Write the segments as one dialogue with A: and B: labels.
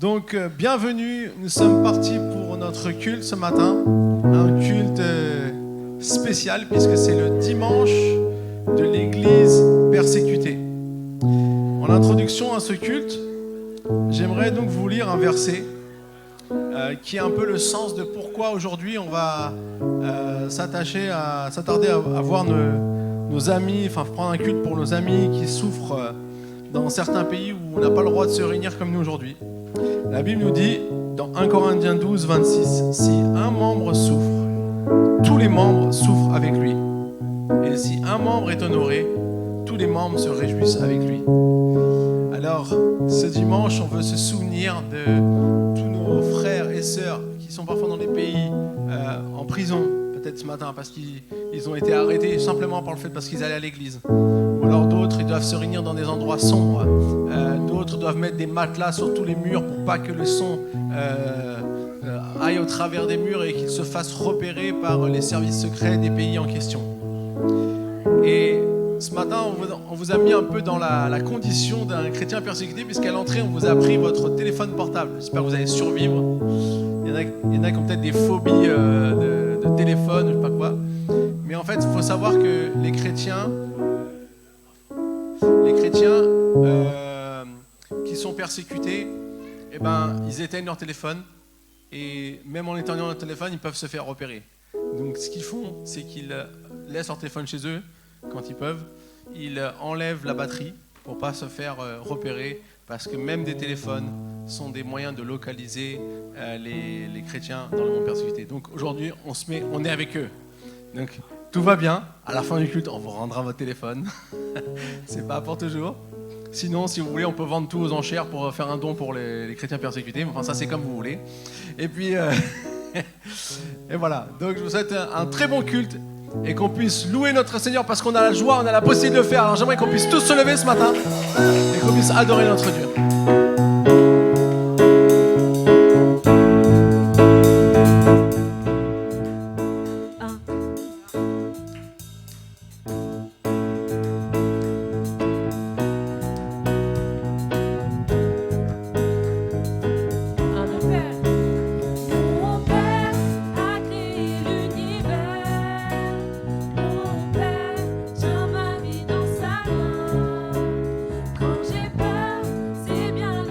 A: Donc, bienvenue, nous sommes partis pour notre culte ce matin, un culte spécial puisque c'est le dimanche de l'église persécutée. En introduction à ce culte, j'aimerais donc vous lire un verset qui est un peu le sens de pourquoi aujourd'hui on va s'attarder à voir nos amis, enfin prendre un culte pour nos amis qui souffrent dans certains pays où on n'a pas le droit de se réunir comme nous aujourd'hui. La Bible nous dit, dans 1 Corinthiens 12, 26, « Si un membre souffre, tous les membres souffrent avec lui. Et si un membre est honoré, tous les membres se réjouissent avec lui. » Alors, ce dimanche, on veut se souvenir de tous nos frères et sœurs qui sont parfois dans des pays en prison, peut-être ce matin, parce qu'ils ont été arrêtés simplement par le fait parce qu'ils allaient à l'église. Ou alors d'autres, ils doivent se réunir dans des endroits sombres. D'autres doivent mettre des matelas sur tous les murs pour pas que le son aille au travers des murs et qu'il se fasse repérer par les services secrets des pays en question. Et ce matin, on vous a mis un peu dans la condition d'un chrétien persécuté, puisqu'à l'entrée, on vous a pris votre téléphone portable. J'espère que vous allez survivre. Il y en a qui ont peut-être des phobies de téléphone, je sais pas quoi. Mais en fait, il faut savoir que les chrétiens qui sont persécutés, eh ben, ils éteignent leur téléphone et même en éteignant leur téléphone, ils peuvent se faire repérer. Donc ce qu'ils font, c'est qu'ils laissent leur téléphone chez eux quand ils peuvent. Ils enlèvent la batterie pour pas se faire repérer, parce que même des téléphones sont des moyens de localiser les chrétiens dans le monde persécuté. Donc aujourd'hui, on est avec eux. Donc tout va bien. À la fin du culte, on vous rendra votre téléphone. C'est pas pour toujours. Sinon, si vous voulez, on peut vendre tout aux enchères pour faire un don pour les chrétiens persécutés. Enfin, ça, c'est comme vous voulez. Et puis, et voilà. Donc, je vous souhaite un très bon culte et qu'on puisse louer notre Seigneur parce qu'on a la joie, on a la possibilité de le faire. Alors, j'aimerais qu'on puisse tous se lever ce matin et qu'on puisse adorer notre Dieu.
B: Quand j'ai peur, c'est bien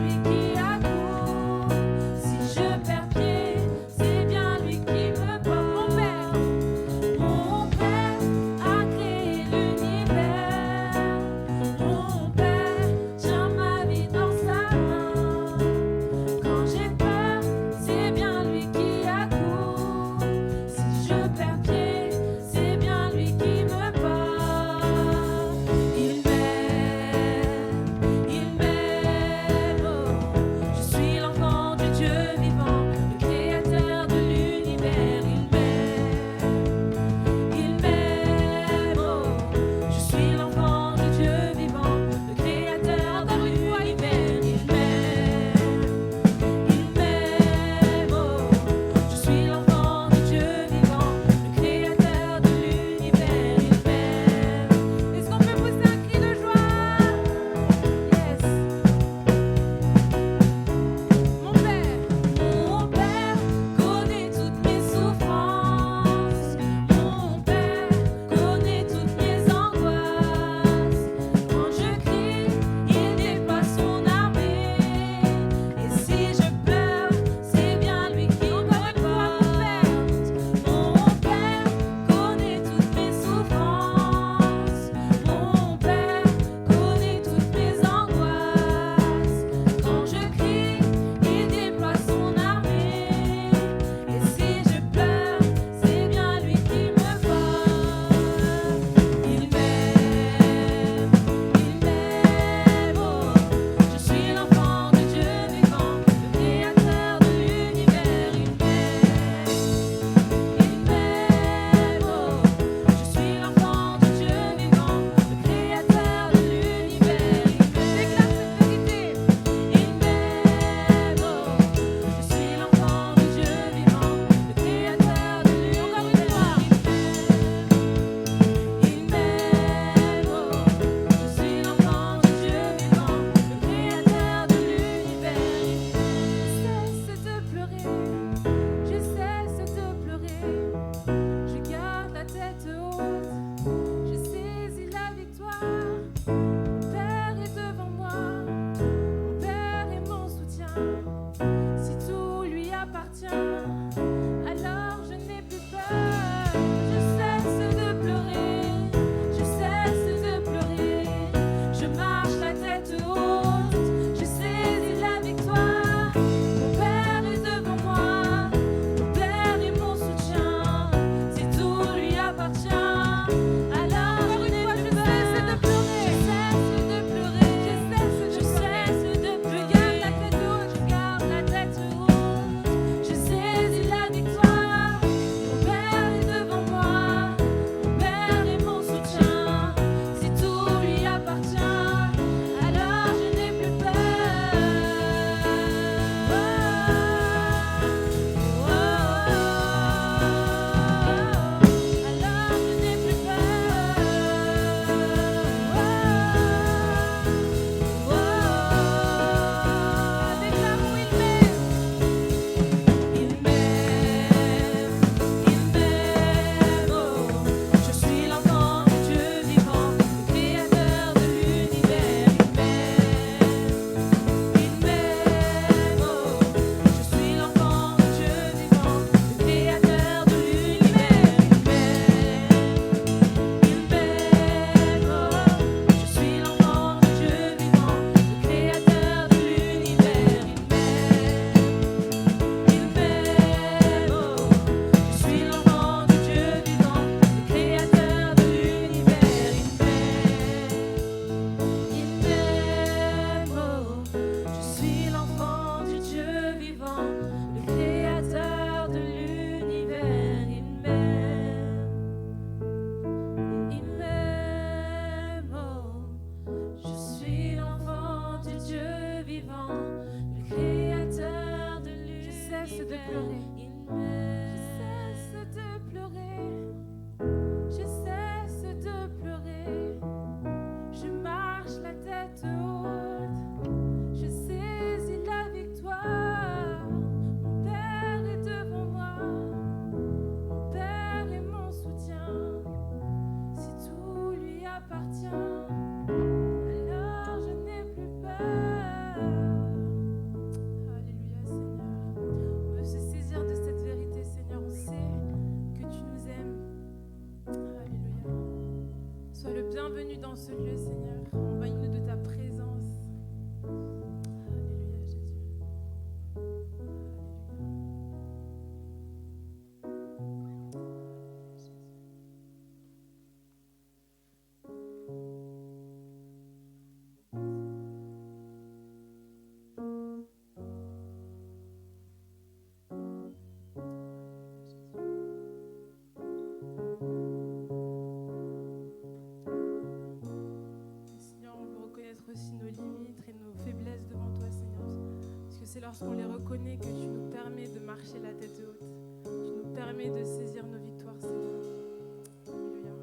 B: de pleurer. Je cesse de pleurer. Je cesse de pleurer. Je marche la tête haute. Je saisis la victoire. Mon Père est devant moi. Mon Père est mon soutien. Si tout lui appartient, alors je n'ai plus peur. Alléluia, Seigneur. On veut se saisir de cette vérité, Seigneur. On sait que tu nous aimes. Alléluia. Sois le bienvenu dans ce lieu, Seigneur. Envahis-nous de ta présence. Alléluia, Jésus. Seigneur, on veut reconnaître aussi nos limites et nos faiblesses devant toi, Seigneur. Parce que c'est lorsqu'on les reconnaît que tu nous permets de marcher la tête haute. Tu nous permets de saisir nos victoires, Seigneur. Alléluia.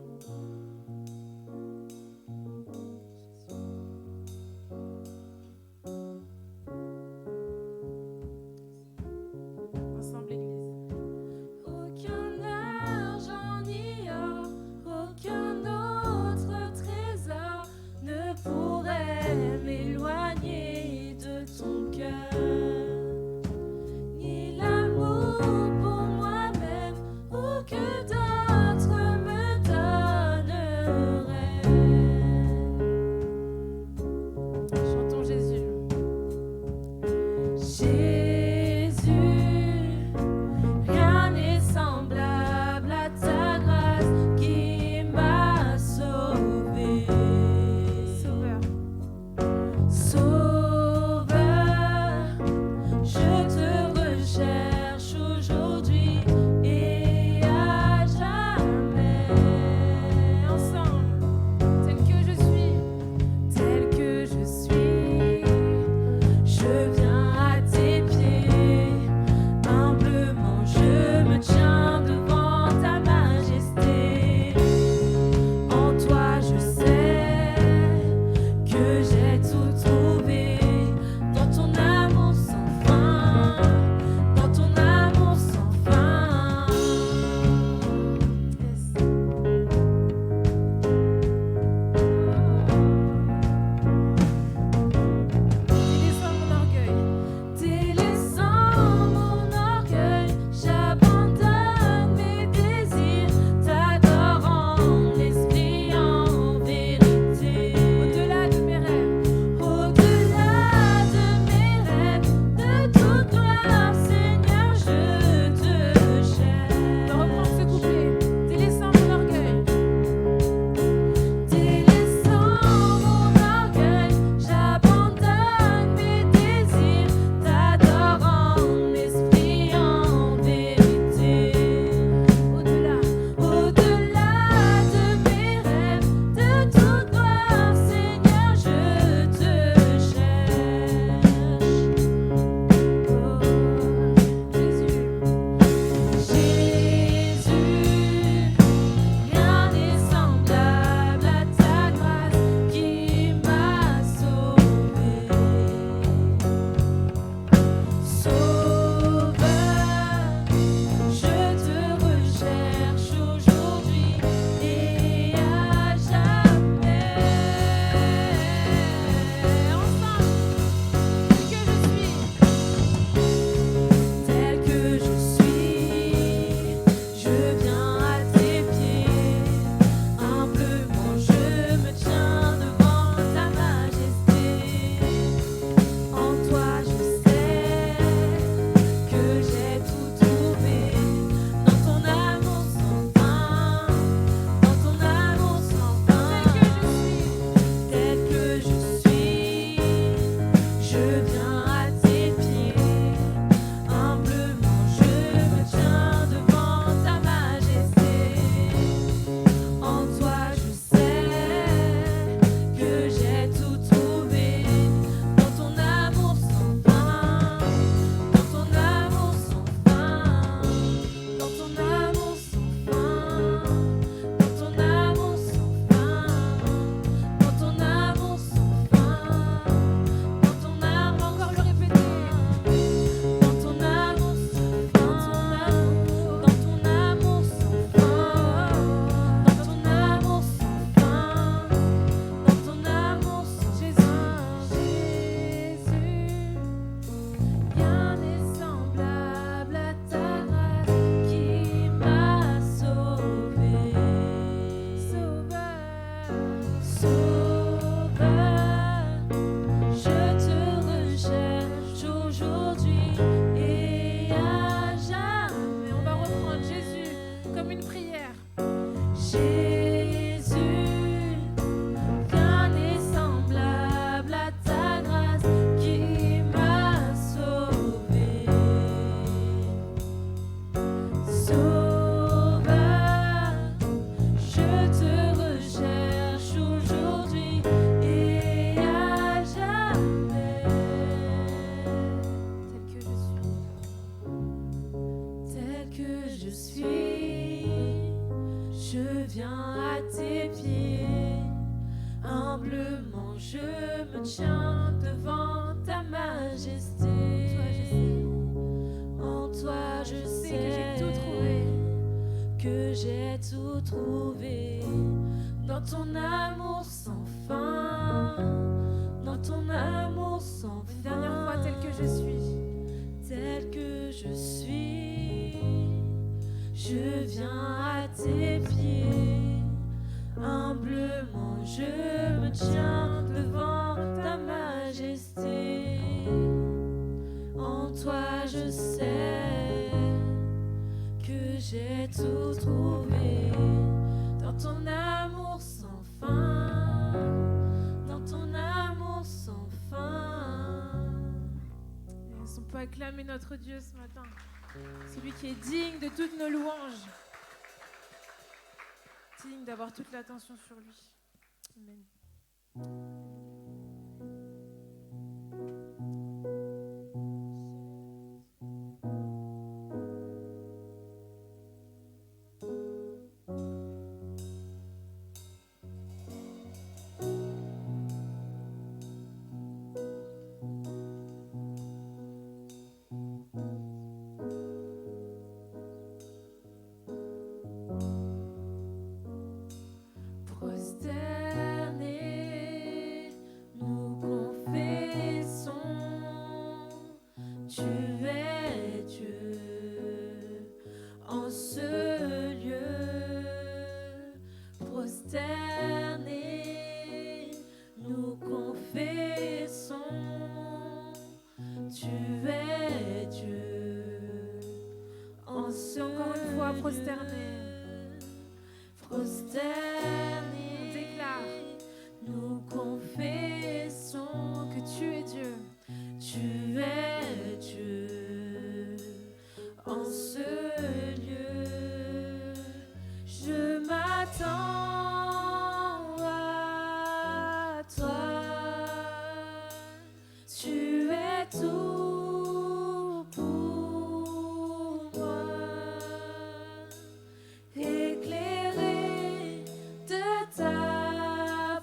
B: Ensemble, Église. Aucun argent ni or, aucun autre trésor ne pourrait m'éloigner de ton cœur, ni l'amour pour moi-même ou que d'autres me donneraient. Chantons Jésus. Jésus, rien n'est semblable à ta grâce qui m'a sauvé. Sauveur, Sauveur, je te recherche aujourd'hui et à jamais. Ensemble, tel que je suis, je viens à tes pieds. Humblement, je me tiens devant ta majesté. En toi, je sais que j'ai tout trouvé.
C: En toi je sais que j'ai tout trouvé dans ton amour sans fin, dans ton amour sans fin.
B: Une dernière fois, tel que je suis.
C: Tel que je suis, je viens à tes pieds. Humblement je me tiens devant ta majesté. En toi je sais que j'ai tout trouvé dans ton amour sans fin, dans ton amour sans fin.
B: Yes, on peut acclamer notre Dieu ce matin, celui qui est digne de toutes nos louanges, digne d'avoir toute l'attention sur lui. Amen.
C: Prosternés, nous confessons, tu es Dieu en ce lieu. Prosternés, nous confessons, tu es Dieu en ce lieu.
B: Encore une fois, prosternés.
C: Prosternés,
B: On déclare
C: nous confessons
B: que tu es Dieu.
C: tu es Dieu en ce lieu. Je m'attends à toi, tu es tout pour moi. Éclairé de ta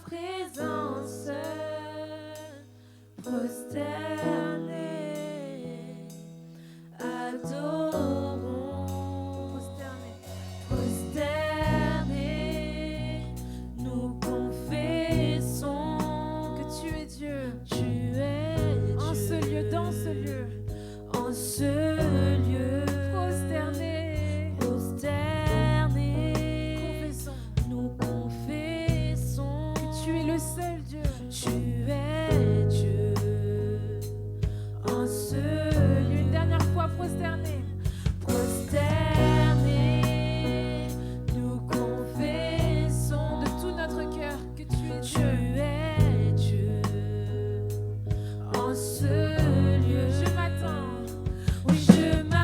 C: présence, prosternés, adorons. Prosternés, nous confessons
B: Que tu es Dieu.
C: tu es
B: En
C: Dieu.
B: ce lieu, dans ce lieu.
C: En ce lieu,
B: Prosternés.
C: prosternés,
B: Confessons
C: nous confessons
B: que tu es le seul Dieu.
C: tu es Dieu. En ce lieu,
B: Une dernière fois, prosternés.
C: prosternés, nous confessons
B: De tout notre cœur que tu es
C: tu
B: Dieu.
C: es Dieu. En ce lieu,
B: Je m'attends.
C: oui, je m'attends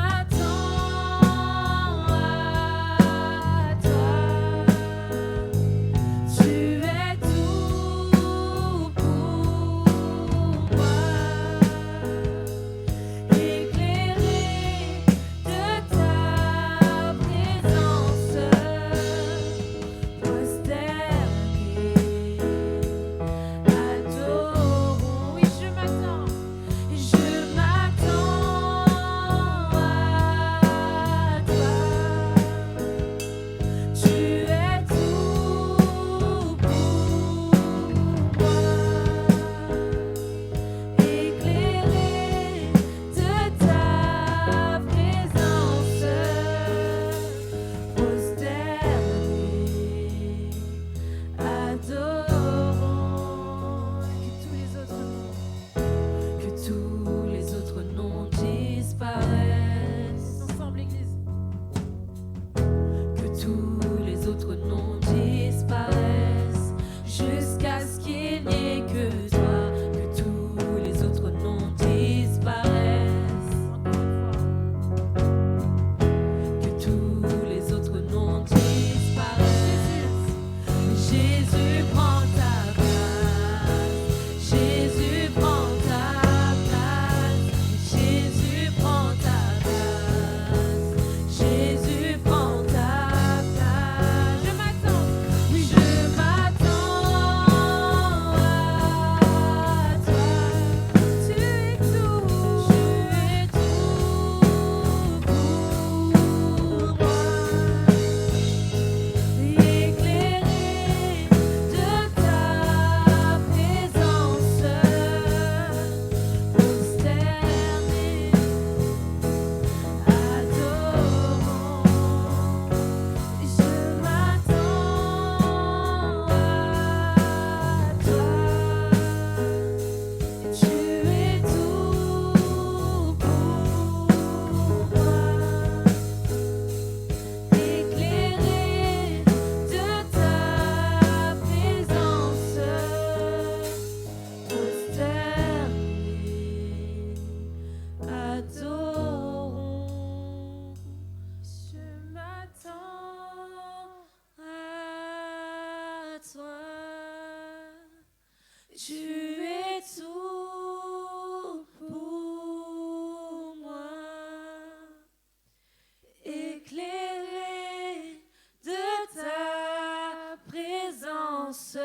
C: présence,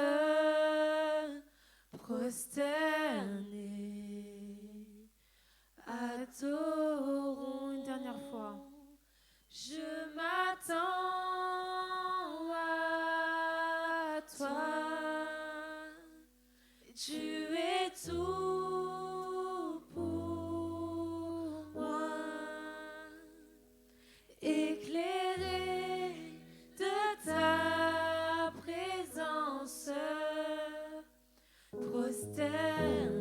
C: prosternés, adorons.
B: Une dernière fois.
C: Je m'attends à toi. Tu es tout pour moi. Éclairé de ta présence, prosternés,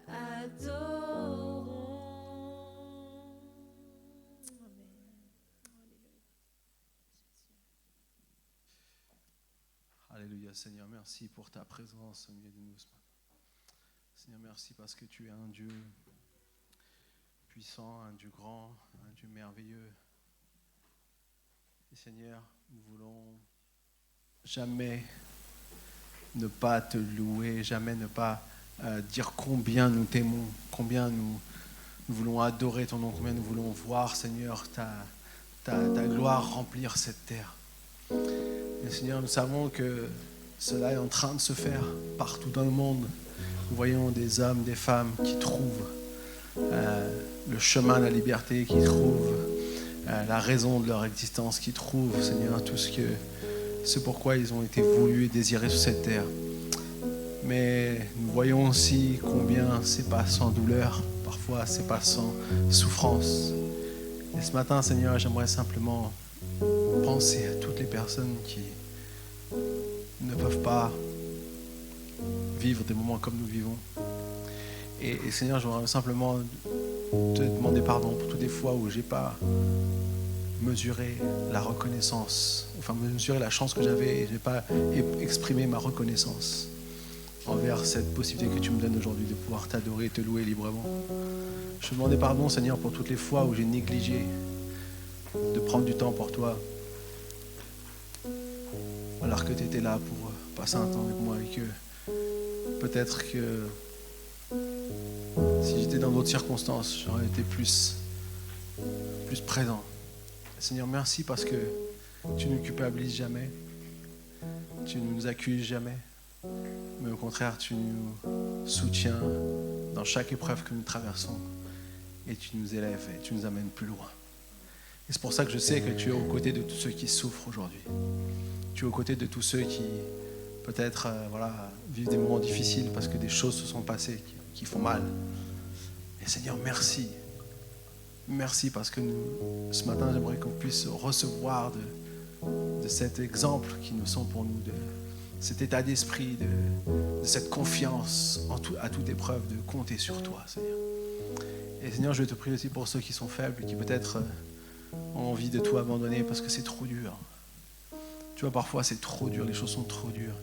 C: adorons.
A: Alléluia, Seigneur, merci pour ta présence au milieu de nous ce matin. Seigneur, merci parce que tu es un Dieu puissant, un Dieu grand, un Dieu merveilleux. Et Seigneur, nous voulons jamais ne pas te louer, jamais ne pas dire combien nous t'aimons, combien nous voulons adorer ton nom, combien nous voulons voir, Seigneur, ta gloire remplir cette terre. Et Seigneur, nous savons que cela est en train de se faire partout dans le monde. Nous voyons des hommes, des femmes qui trouvent le chemin de la liberté, qui trouvent la raison de leur existence, qui trouvent, Seigneur, tout ce pourquoi ils ont été voulus et désirés sur cette terre. Mais nous voyons aussi combien c'est pas sans douleur, parfois c'est pas sans souffrance. Et ce matin, Seigneur, j'aimerais simplement penser à toutes les personnes qui ne peuvent pas vivre des moments comme nous vivons. Et Seigneur, j'aimerais simplement te demander pardon pour toutes les fois où j'ai pas mesuré la reconnaissance, enfin mesuré la chance que j'avais et j'ai pas exprimé ma reconnaissance envers cette possibilité que tu me donnes aujourd'hui de pouvoir t'adorer et te louer librement. Je te demandais pardon, Seigneur, pour toutes les fois où j'ai négligé de prendre du temps pour toi, alors que tu étais là pour passer un temps avec moi et que peut-être que si j'étais dans d'autres circonstances, j'aurais été plus présent. Seigneur, merci parce que tu ne nous culpabilises jamais, tu ne nous accuses jamais, mais au contraire, tu nous soutiens dans chaque épreuve que nous traversons et tu nous élèves et tu nous amènes plus loin. Et c'est pour ça que je sais que tu es aux côtés de tous ceux qui souffrent aujourd'hui. Tu es aux côtés de tous ceux qui, peut-être, vivent des moments difficiles parce que des choses se sont passées qui font mal. Et Seigneur, merci. Merci parce que nous, ce matin, j'aimerais qu'on puisse recevoir de cet exemple qui nous sont pour nous, de cet état d'esprit, de cette confiance à toute épreuve, de compter sur toi, Seigneur. Et Seigneur, je vais te prier aussi pour ceux qui sont faibles, qui peut-être ont envie de tout abandonner parce que c'est trop dur. Tu vois, parfois c'est trop dur, les choses sont trop dures.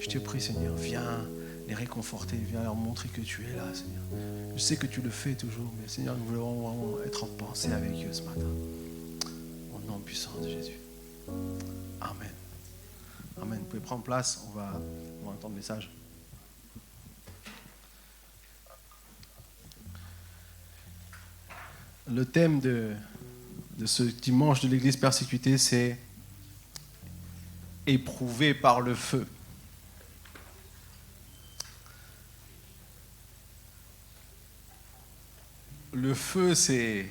A: Je te prie, Seigneur, viens les réconforter, viens leur montrer que tu es là, Seigneur. Je sais que tu le fais toujours, mais Seigneur, nous voulons vraiment être en pensée avec eux ce matin. Au nom puissant de Jésus. Amen. Amen. Vous pouvez prendre place, on va entendre le message. Le thème de ce dimanche de l'Église persécutée, c'est éprouvé par le feu. Le feu, c'est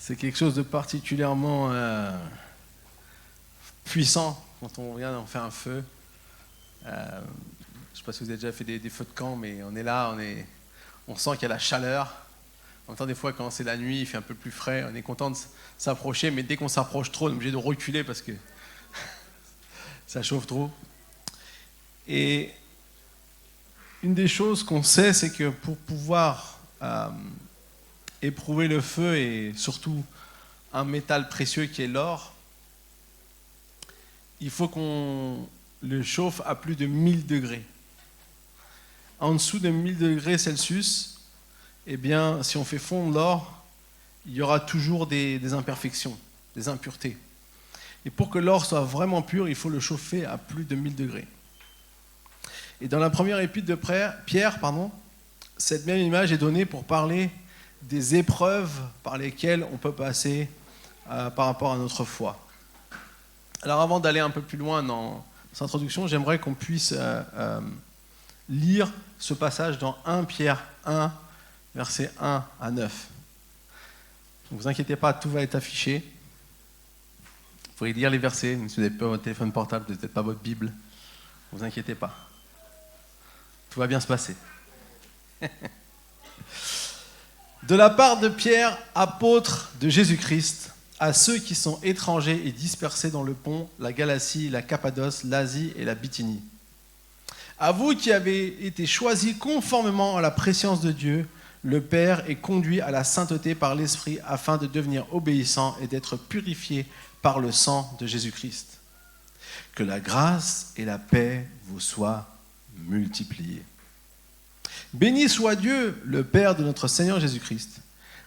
A: quelque chose de particulièrement puissant quand on vient d'en faire un feu. Je ne sais pas si vous avez déjà fait des feux de camp, mais on est là, on sent qu'il y a la chaleur. En même temps, des fois, quand c'est la nuit, il fait un peu plus frais, on est content de s'approcher, mais dès qu'on s'approche trop, on est obligé de reculer parce que ça chauffe trop. Et une des choses qu'on sait, c'est que pour pouvoir éprouver le feu, et surtout un métal précieux qui est l'or, il faut qu'on le chauffe à plus de 1000 degrés. En dessous de 1000 degrés Celsius, eh bien, si on fait fondre l'or, il y aura toujours des imperfections, des impuretés. Et pour que l'or soit vraiment pur, il faut le chauffer à plus de 1000 degrés. Et dans la première épître de Pierre, cette même image est donnée pour parler des épreuves par lesquelles on peut passer par rapport à notre foi. Alors avant d'aller un peu plus loin dans cette introduction, j'aimerais qu'on puisse lire ce passage dans 1 Pierre 1, versets 1 à 9. Ne vous inquiétez pas, tout va être affiché. Vous pourrez lire les versets, même si vous n'avez pas votre téléphone portable, peut-être pas votre Bible. Ne vous inquiétez pas. Tout va bien se passer. De la part de Pierre, apôtre de Jésus-Christ, à ceux qui sont étrangers et dispersés dans le Pont, la Galatie, la Cappadoce, l'Asie et la Bithynie. À vous qui avez été choisis conformément à la prescience de Dieu, le Père, et conduits à la sainteté par l'Esprit afin de devenir obéissants et d'être purifiés par le sang de Jésus-Christ. Que la grâce et la paix vous soient multipliées. Béni soit Dieu, le Père de notre Seigneur Jésus-Christ.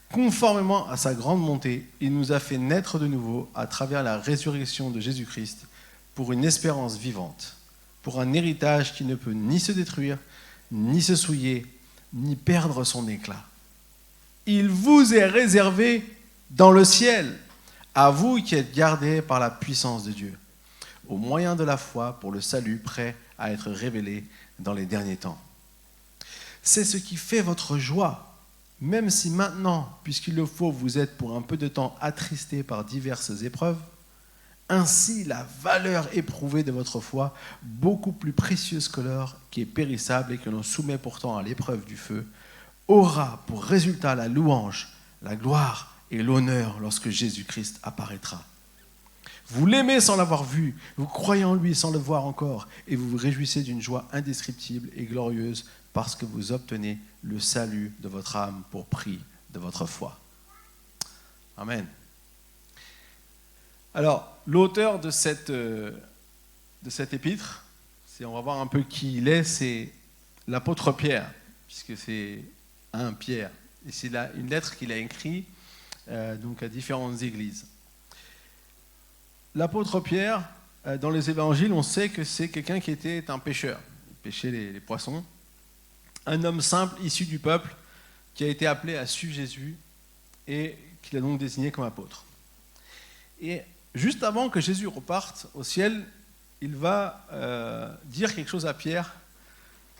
A: Conformément à sa grande bonté, il nous a fait naître de nouveau à travers la résurrection de Jésus-Christ pour une espérance vivante, pour un héritage qui ne peut ni se détruire, ni se souiller, ni perdre son éclat. Il vous est réservé dans le ciel, à vous qui êtes gardés par la puissance de Dieu, au moyen de la foi pour le salut prêt à être révélé dans les derniers temps. C'est ce qui fait votre joie, même si maintenant, puisqu'il le faut, vous êtes pour un peu de temps attristés par diverses épreuves. Ainsi, la valeur éprouvée de votre foi, beaucoup plus précieuse que l'or, qui est périssable et que l'on soumet pourtant à l'épreuve du feu, aura pour résultat la louange, la gloire et l'honneur lorsque Jésus-Christ apparaîtra. Vous l'aimez sans l'avoir vu, vous croyez en lui sans le voir encore, et vous vous réjouissez d'une joie indescriptible et glorieuse parce que vous obtenez le salut de votre âme pour prix de votre foi. Amen. Alors, l'auteur de cette épître, on va voir un peu qui il est, c'est l'apôtre Pierre, puisque c'est un Pierre. Et c'est une lettre qu'il a écrite donc à différentes églises. L'apôtre Pierre, dans les évangiles, on sait que c'est quelqu'un qui était un pêcheur. Il pêchait les poissons. Un homme simple, issu du peuple, qui a été appelé à suivre Jésus et qu'il a donc désigné comme apôtre. Et juste avant que Jésus reparte au ciel, il va dire quelque chose à Pierre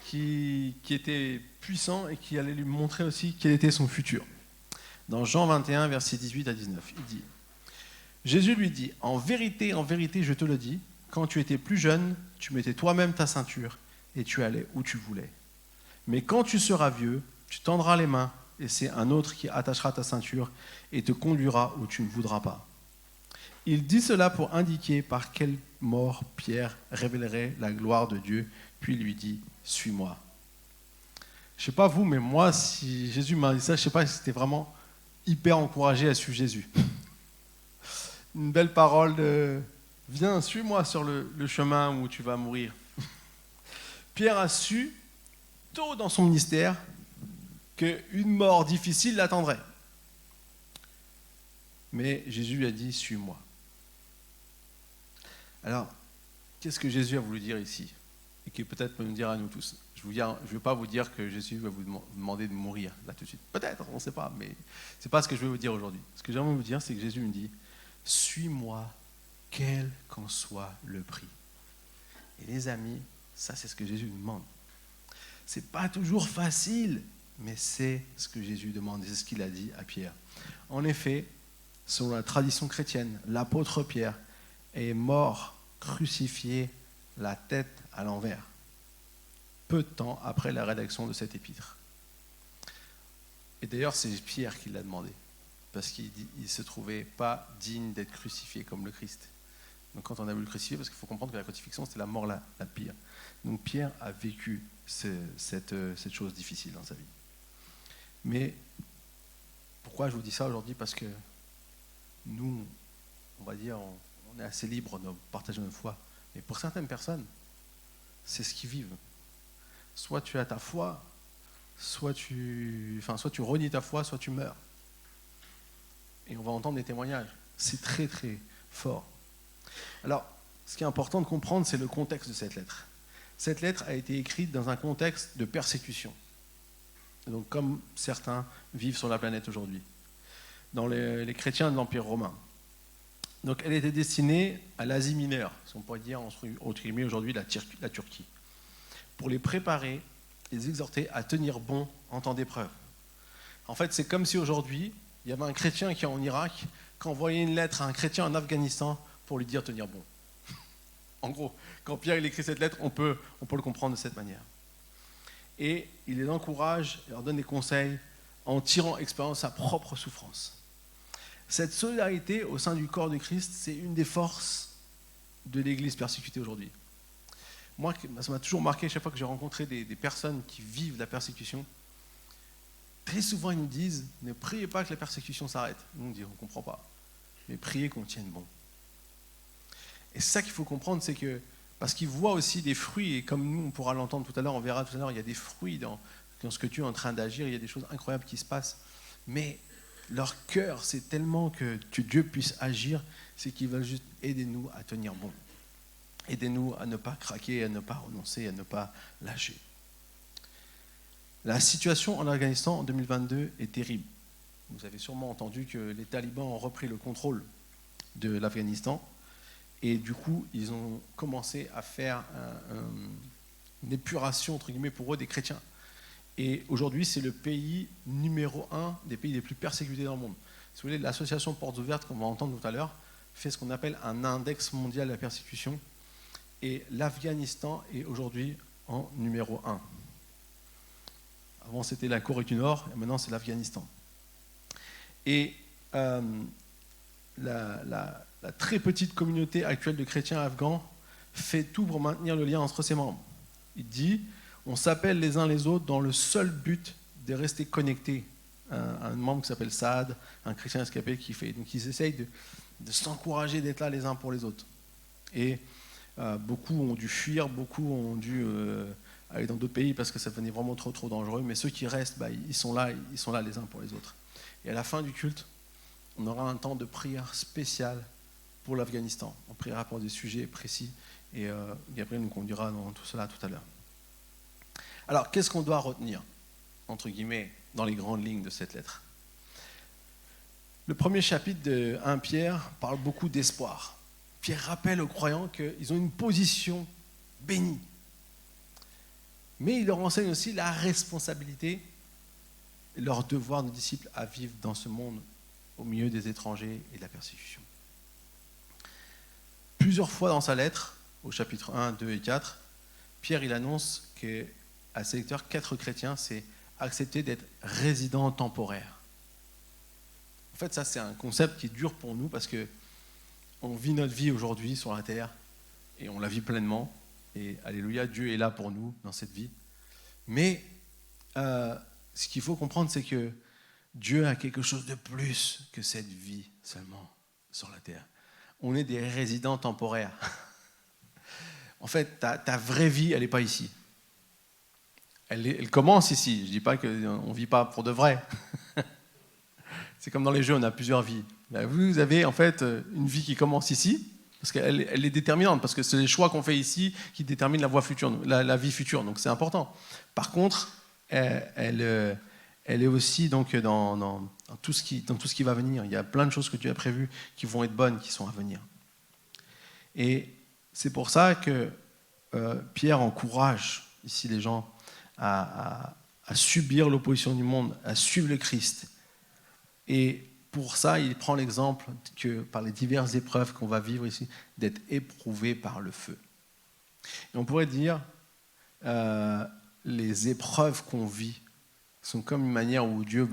A: qui était puissant et qui allait lui montrer aussi quel était son futur. Dans Jean 21, versets 18 à 19, il dit « Jésus lui dit, en vérité, je te le dis, quand tu étais plus jeune, tu mettais toi-même ta ceinture et tu allais où tu voulais. Mais quand tu seras vieux, tu tendras les mains et c'est un autre qui attachera ta ceinture et te conduira où tu ne voudras pas. » Il dit cela pour indiquer par quelle mort Pierre révélerait la gloire de Dieu, puis lui dit « Suis-moi ». Je ne sais pas vous, mais moi, si Jésus m'a dit ça, je ne sais pas si c'était vraiment hyper encouragé à suivre Jésus. Une belle parole de « Viens, suis-moi sur le chemin où tu vas mourir ». Pierre a su, tôt dans son ministère, qu'une mort difficile l'attendrait. Mais Jésus lui a dit « Suis-moi ». Alors, qu'est-ce que Jésus a voulu dire ici? Et qui peut-être peut nous dire à nous tous. Je ne veux pas vous dire que Jésus va vous demander de mourir là tout de suite. Peut-être, on ne sait pas, mais ce n'est pas ce que je vais vous dire aujourd'hui. Ce que j'aimerais vous dire, c'est que Jésus me dit « Suis-moi, quel qu'en soit le prix ». Et les amis, ça c'est ce que Jésus nous demande. Ce n'est pas toujours facile, mais c'est ce que Jésus demande, c'est ce qu'il a dit à Pierre. En effet, selon la tradition chrétienne, l'apôtre Pierre est mort, crucifié, la tête à l'envers, peu de temps après la rédaction de cette épître. Et d'ailleurs, c'est Pierre qui l'a demandé, parce qu'il ne se trouvait pas digne d'être crucifié comme le Christ. Donc quand on a vu le crucifié, parce qu'il faut comprendre que la crucifixion, c'était la mort la pire. Donc Pierre a vécu cette chose difficile dans sa vie. Mais pourquoi je vous dis ça aujourd'hui? Parce que nous, on va dire, on est assez libre de partager notre foi. Mais pour certaines personnes, c'est ce qu'ils vivent. Soit tu as ta foi, soit tu renies ta foi, soit tu meurs. Et on va entendre des témoignages. C'est très très fort. Alors, ce qui est important de comprendre, c'est le contexte de cette lettre. Cette lettre a été écrite dans un contexte de persécution. Donc, comme certains vivent sur la planète aujourd'hui. Dans les chrétiens de l'Empire romain. Donc elle était destinée à l'Asie mineure, si on pourrait dire entre guillemets aujourd'hui la Turquie, pour les préparer, les exhorter à tenir bon en temps d'épreuve. En fait, c'est comme si aujourd'hui, il y avait un chrétien qui est en Irak, qui envoyait une lettre à un chrétien en Afghanistan pour lui dire tenir bon. En gros, quand Pierre il écrit cette lettre, on peut le comprendre de cette manière. Et il les encourage, il leur donne des conseils en tirant expérience de sa propre souffrance. Cette solidarité au sein du corps de Christ, c'est une des forces de l'Église persécutée aujourd'hui. Moi, ça m'a toujours marqué chaque fois que j'ai rencontré des personnes qui vivent la persécution. Très souvent, ils nous disent « Ne priez pas que la persécution s'arrête ». Nous, on dit « On ne comprend pas ». Mais priez qu'on tienne bon. Et c'est ça qu'il faut comprendre, c'est que, parce qu'ils voient aussi des fruits, et comme nous, on pourra l'entendre tout à l'heure, on verra tout à l'heure, il y a des fruits dans ce que tu es en train d'agir, il y a des choses incroyables qui se passent. Mais leur cœur, c'est tellement que Dieu puisse agir, c'est qu'ils veulent juste aider nous à tenir bon. Aidez-nous à ne pas craquer, à ne pas renoncer, à ne pas lâcher. La situation en Afghanistan en 2022 est terrible. Vous avez sûrement entendu que les talibans ont repris le contrôle de l'Afghanistan et du coup, ils ont commencé à faire une épuration, entre guillemets, pour eux, des chrétiens. Et aujourd'hui, c'est le pays numéro 1 des pays les plus persécutés dans le monde. Si vous voulez, l'association Portes Ouvertes, qu'on va entendre tout à l'heure, fait ce qu'on appelle un index mondial de la persécution. Et l'Afghanistan est aujourd'hui en numéro 1. Avant, c'était la Corée du Nord, et maintenant, c'est l'Afghanistan. Et la très petite communauté actuelle de chrétiens afghans fait tout pour maintenir le lien entre ses membres. Il dit, on s'appelle les uns les autres dans le seul but de rester connectés. Un membre qui s'appelle Saad, un chrétien escapé qui fait. Donc ils essayent de s'encourager d'être là les uns pour les autres. Et beaucoup ont dû fuir, beaucoup ont dû aller dans d'autres pays parce que ça devenait vraiment trop dangereux. Mais ceux qui restent, ils sont là les uns pour les autres. Et à la fin du culte, on aura un temps de prière spécial pour l'Afghanistan. On priera pour des sujets précis et Gabriel nous conduira dans tout cela tout à l'heure. Alors, qu'est-ce qu'on doit retenir, entre guillemets, dans les grandes lignes de cette lettre ? Le premier chapitre de 1 Pierre parle beaucoup d'espoir. Pierre rappelle aux croyants qu'ils ont une position bénie. Mais il leur enseigne aussi la responsabilité et leur devoir de disciples à vivre dans ce monde au milieu des étrangers et de la persécution. Plusieurs fois dans sa lettre, au chapitre 1, 2 et 4, Pierre il annonce qu'à ses lecteurs, 4 chrétiens, c'est accepter d'être résident temporaire. En fait, ça c'est un concept qui est dur pour nous parce qu'on vit notre vie aujourd'hui sur la terre et on la vit pleinement. Et alléluia, Dieu est là pour nous dans cette vie. Mais ce qu'il faut comprendre, c'est que Dieu a quelque chose de plus que cette vie seulement sur la terre. On est des résidents temporaires. En fait, ta vraie vie, elle n'est pas ici. Elle commence ici. Je ne dis pas qu'on ne vit pas pour de vrai. C'est comme dans les jeux, on a plusieurs vies. Vous avez en fait une vie qui commence ici, parce qu'elle est déterminante, parce que c'est les choix qu'on fait ici qui déterminent la vie future. Donc c'est important. Par contre, elle est aussi donc dans tout ce qui va venir. Il y a plein de choses que Dieu a prévues qui vont être bonnes, qui sont à venir. Et c'est pour ça que Pierre encourage ici les gens à subir l'opposition du monde, à suivre le Christ. Et pour ça, il prend l'exemple que par les diverses épreuves qu'on va vivre ici, d'être éprouvé par le feu. Et on pourrait dire, les épreuves qu'on vit sont comme une manière où Dieu,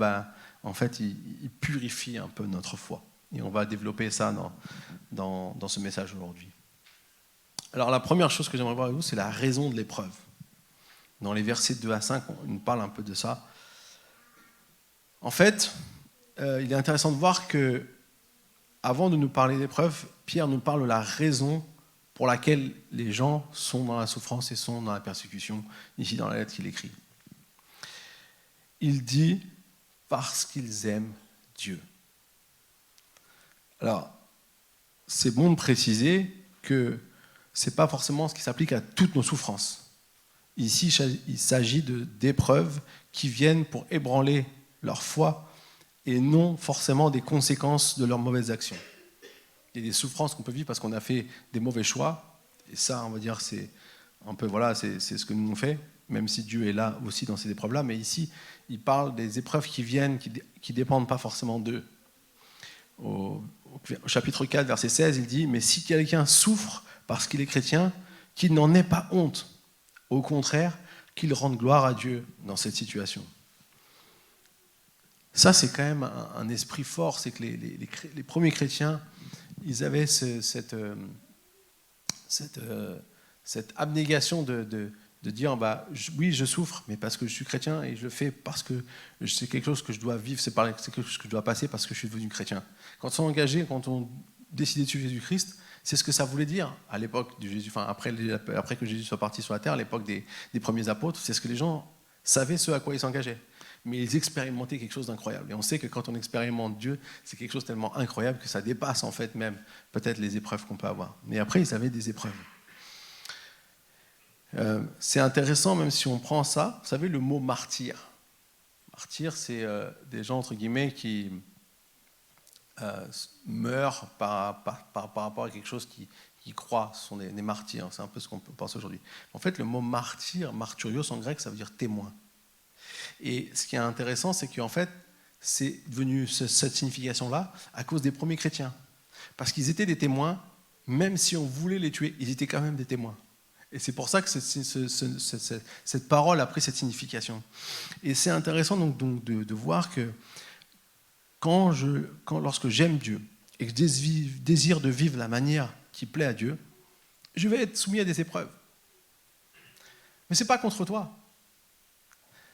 A: en fait, il purifie un peu notre foi. Et on va développer ça dans ce message aujourd'hui. Alors la première chose que j'aimerais voir avec vous, c'est la raison de l'épreuve. Dans les versets 2 à 5, on nous parle un peu de ça. En fait, il est intéressant de voir que, avant de nous parler d'épreuve, Pierre nous parle de la raison pour laquelle les gens sont dans la souffrance et sont dans la persécution, ici dans la lettre qu'il écrit. Il dit « parce qu'ils aiment Dieu ». Alors, c'est bon de préciser que ce n'est pas forcément ce qui s'applique à toutes nos souffrances. Ici, il s'agit d'épreuves qui viennent pour ébranler leur foi et non forcément des conséquences de leurs mauvaises actions. Il y a des souffrances qu'on peut vivre parce qu'on a fait des mauvais choix. Et ça, on va dire, c'est un peu, voilà, c'est ce que nous on fait, même si Dieu est là aussi dans ces épreuves-là. Mais ici, il parle des épreuves qui viennent, qui ne dépendent pas forcément d'eux. Au chapitre 4, verset 16, il dit « Mais si quelqu'un souffre parce qu'il est chrétien, qu'il n'en ait pas honte. Au contraire, qu'il rende gloire à Dieu dans cette situation. » Ça, c'est quand même un esprit fort. C'est que les premiers chrétiens, ils avaient cette abnégation de dire oui, je souffre, mais parce que je suis chrétien et je le fais parce que c'est quelque chose que je dois vivre, c'est quelque chose que je dois passer parce que je suis devenu chrétien. Quand on s'est engagé, quand on décidait de suivre Jésus-Christ, c'est ce que ça voulait dire à l'époque de Jésus, enfin après que Jésus soit parti sur la terre, à l'époque des premiers apôtres, c'est ce que les gens savaient ce à quoi ils s'engageaient. Mais ils expérimentaient quelque chose d'incroyable. Et on sait que quand on expérimente Dieu, c'est quelque chose de tellement incroyable que ça dépasse en fait même peut-être les épreuves qu'on peut avoir. Mais après, ils avaient des épreuves. C'est intéressant, même si on prend ça, vous savez, le mot martyr. Martyr, c'est des gens, entre guillemets, qui meurent par rapport à quelque chose qui croient, ce sont des martyrs. C'est un peu ce qu'on peut penser aujourd'hui. En fait, le mot martyr, martyrios en grec, ça veut dire témoin. Et ce qui est intéressant, c'est qu'en fait, c'est devenu cette signification-là à cause des premiers chrétiens. Parce qu'ils étaient des témoins, même si on voulait les tuer, ils étaient quand même des témoins. Et c'est pour ça que cette parole a pris cette signification. Et c'est intéressant donc de voir que lorsque j'aime Dieu et que je désire de vivre la manière qui plaît à Dieu, je vais être soumis à des épreuves. Mais ce n'est pas contre toi.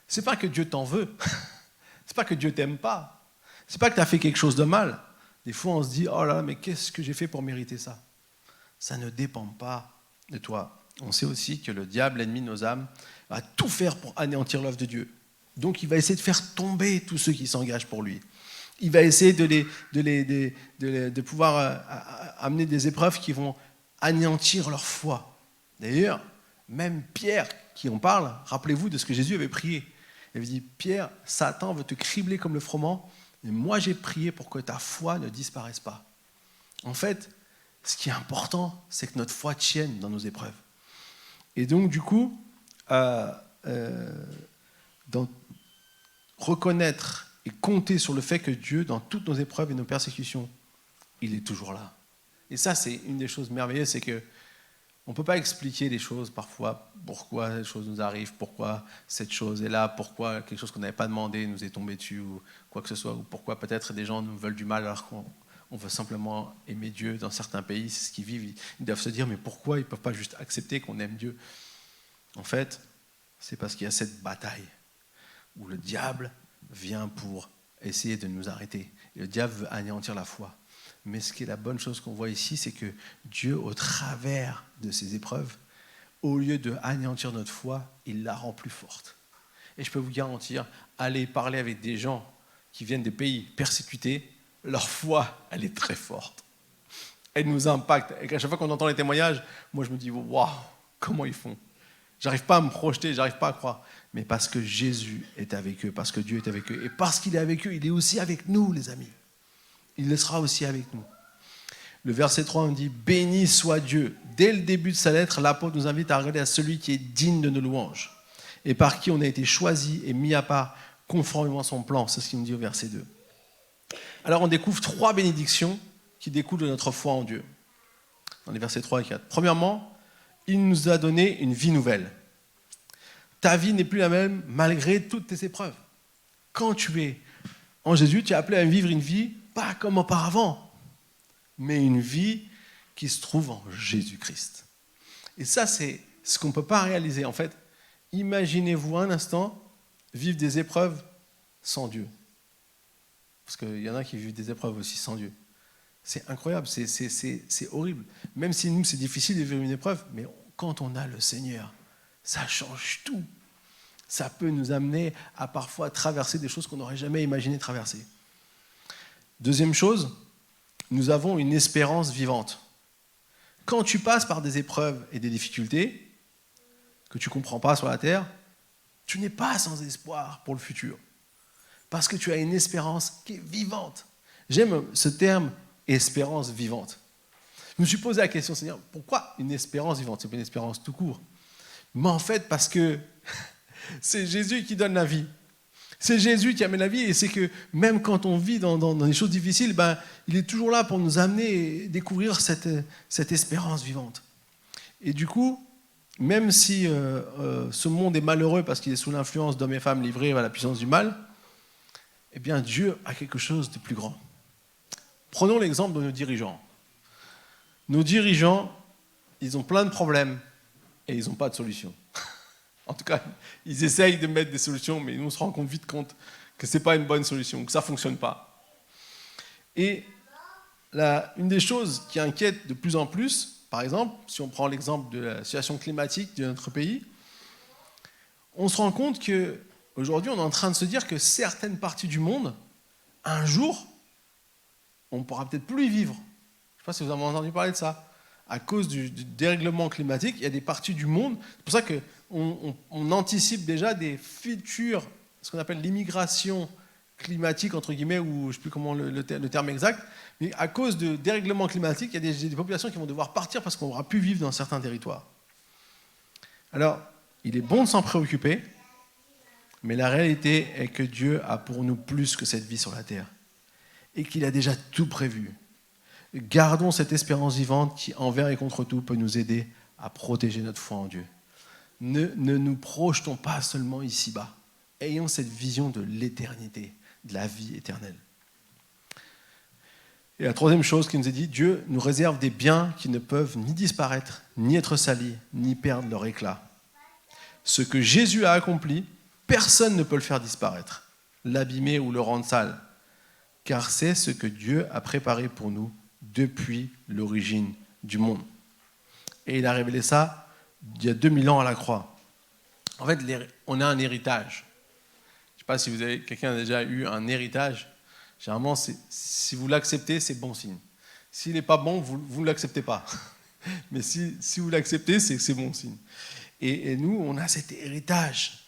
A: Ce n'est pas que Dieu t'en veut. Ce n'est pas que Dieu t'aime pas. Ce n'est pas que tu as fait quelque chose de mal. Des fois, on se dit, oh là là, mais qu'est-ce que j'ai fait pour mériter ça? Ça ne dépend pas de toi. On sait aussi que le diable, l'ennemi de nos âmes, va tout faire pour anéantir l'œuvre de Dieu. Donc il va essayer de faire tomber tous ceux qui s'engagent pour lui. Il va essayer de pouvoir amener des épreuves qui vont anéantir leur foi. D'ailleurs, même Pierre, qui en parle, rappelez-vous de ce que Jésus avait prié. Il avait dit, Pierre, Satan veut te cribler comme le froment, mais moi j'ai prié pour que ta foi ne disparaisse pas. En fait, ce qui est important, c'est que notre foi tienne dans nos épreuves. Et donc, du coup, reconnaître et compter sur le fait que Dieu, dans toutes nos épreuves et nos persécutions, il est toujours là. Et ça, c'est une des choses merveilleuses, c'est que on ne peut pas expliquer les choses parfois, pourquoi les choses nous arrivent, pourquoi cette chose est là, pourquoi quelque chose qu'on n'avait pas demandé nous est tombé dessus, ou quoi que ce soit, ou pourquoi peut-être des gens nous veulent du mal alors qu'on veut simplement aimer Dieu. Dans certains pays, c'est ce qu'ils vivent. Ils doivent se dire, mais pourquoi ils ne peuvent pas juste accepter qu'on aime Dieu? En fait, c'est parce qu'il y a cette bataille où le diable vient pour essayer de nous arrêter. Et le diable veut anéantir la foi. Mais ce qui est la bonne chose qu'on voit ici, c'est que Dieu, au travers de ces épreuves, au lieu de anéantir notre foi, il la rend plus forte. Et je peux vous garantir, allez parler avec des gens qui viennent des pays persécutés, leur foi, elle est très forte. Elle nous impacte. Et à chaque fois qu'on entend les témoignages, moi je me dis, waouh, comment ils font? J'arrive pas à me projeter, j'arrive pas à croire. Mais parce que Jésus est avec eux, parce que Dieu est avec eux, et parce qu'il est avec eux, il est aussi avec nous, les amis. Il le sera aussi avec nous. Le verset 3, on dit « Béni soit Dieu ». Dès le début de sa lettre, l'apôtre nous invite à regarder à celui qui est digne de nos louanges et par qui on a été choisi et mis à part conformément à son plan. C'est ce qu'il nous dit au verset 2. Alors on découvre 3 bénédictions qui découlent de notre foi en Dieu, dans les versets 3 et 4. Premièrement, il nous a donné une vie nouvelle. Ta vie n'est plus la même malgré toutes tes épreuves. Quand tu es en Jésus, tu es appelé à vivre une vie pas comme auparavant, mais une vie qui se trouve en Jésus-Christ. Et ça, c'est ce qu'on ne peut pas réaliser. En fait, imaginez-vous un instant vivre des épreuves sans Dieu. Parce qu'il y en a qui vivent des épreuves aussi sans Dieu. C'est incroyable, c'est horrible. Même si nous, c'est difficile de vivre une épreuve, mais quand on a le Seigneur, ça change tout. Ça peut nous amener à parfois traverser des choses qu'on n'aurait jamais imaginé traverser. Deuxième chose, nous avons une espérance vivante. Quand tu passes par des épreuves et des difficultés que tu ne comprends pas sur la terre, tu n'es pas sans espoir pour le futur. Parce que tu as une espérance qui est vivante. J'aime ce terme, espérance vivante. me suis posé la question, Seigneur, pourquoi une espérance vivante? C'est pas une espérance tout court. Mais en fait, parce que c'est Jésus qui donne la vie. C'est Jésus qui amène la vie, et c'est que même quand on vit dans des choses difficiles, il est toujours là pour nous amener et découvrir cette espérance vivante. Et du coup, même si ce monde est malheureux parce qu'il est sous l'influence d'hommes et femmes livrés à la puissance du mal, eh bien Dieu a quelque chose de plus grand. Prenons l'exemple de nos dirigeants. Nos dirigeants, ils ont plein de problèmes et ils n'ont pas de solution. En tout cas, ils essayent de mettre des solutions, mais nous on se rend vite compte que ce n'est pas une bonne solution, que ça ne fonctionne pas. Et une des choses qui inquiète de plus en plus, par exemple, si on prend l'exemple de la situation climatique de notre pays, on se rend compte qu'aujourd'hui, on est en train de se dire que certaines parties du monde, un jour, on ne pourra peut-être plus y vivre. Je ne sais pas si vous avez entendu parler de ça. À cause du dérèglement climatique, il y a des parties du monde. C'est pour ça qu'on anticipe déjà des futurs, ce qu'on appelle l'immigration climatique, entre guillemets, ou je ne sais plus comment le terme exact. Mais à cause du dérèglement climatique, il y a des populations qui vont devoir partir parce qu'on n'aura plus vivre dans certains territoires. Alors, il est bon de s'en préoccuper, mais la réalité est que Dieu a pour nous plus que cette vie sur la terre et qu'il a déjà tout prévu. Gardons cette espérance vivante qui, envers et contre tout, peut nous aider à protéger notre foi en Dieu. Ne nous projetons pas seulement ici-bas. Ayons cette vision de l'éternité, de la vie éternelle. Et la troisième chose qu'il nous est dit, Dieu nous réserve des biens qui ne peuvent ni disparaître, ni être salis, ni perdre leur éclat. Ce que Jésus a accompli, personne ne peut le faire disparaître, l'abîmer ou le rendre sale, car c'est ce que Dieu a préparé pour nous depuis l'origine du monde. Et il a révélé ça il y a 2000 ans à la croix. En fait, on a un héritage. Je ne sais pas si quelqu'un a déjà eu un héritage. Généralement, si vous l'acceptez, c'est bon signe. S'il n'est pas bon, vous ne l'acceptez pas. Mais si vous l'acceptez, c'est bon signe. Et nous, on a cet héritage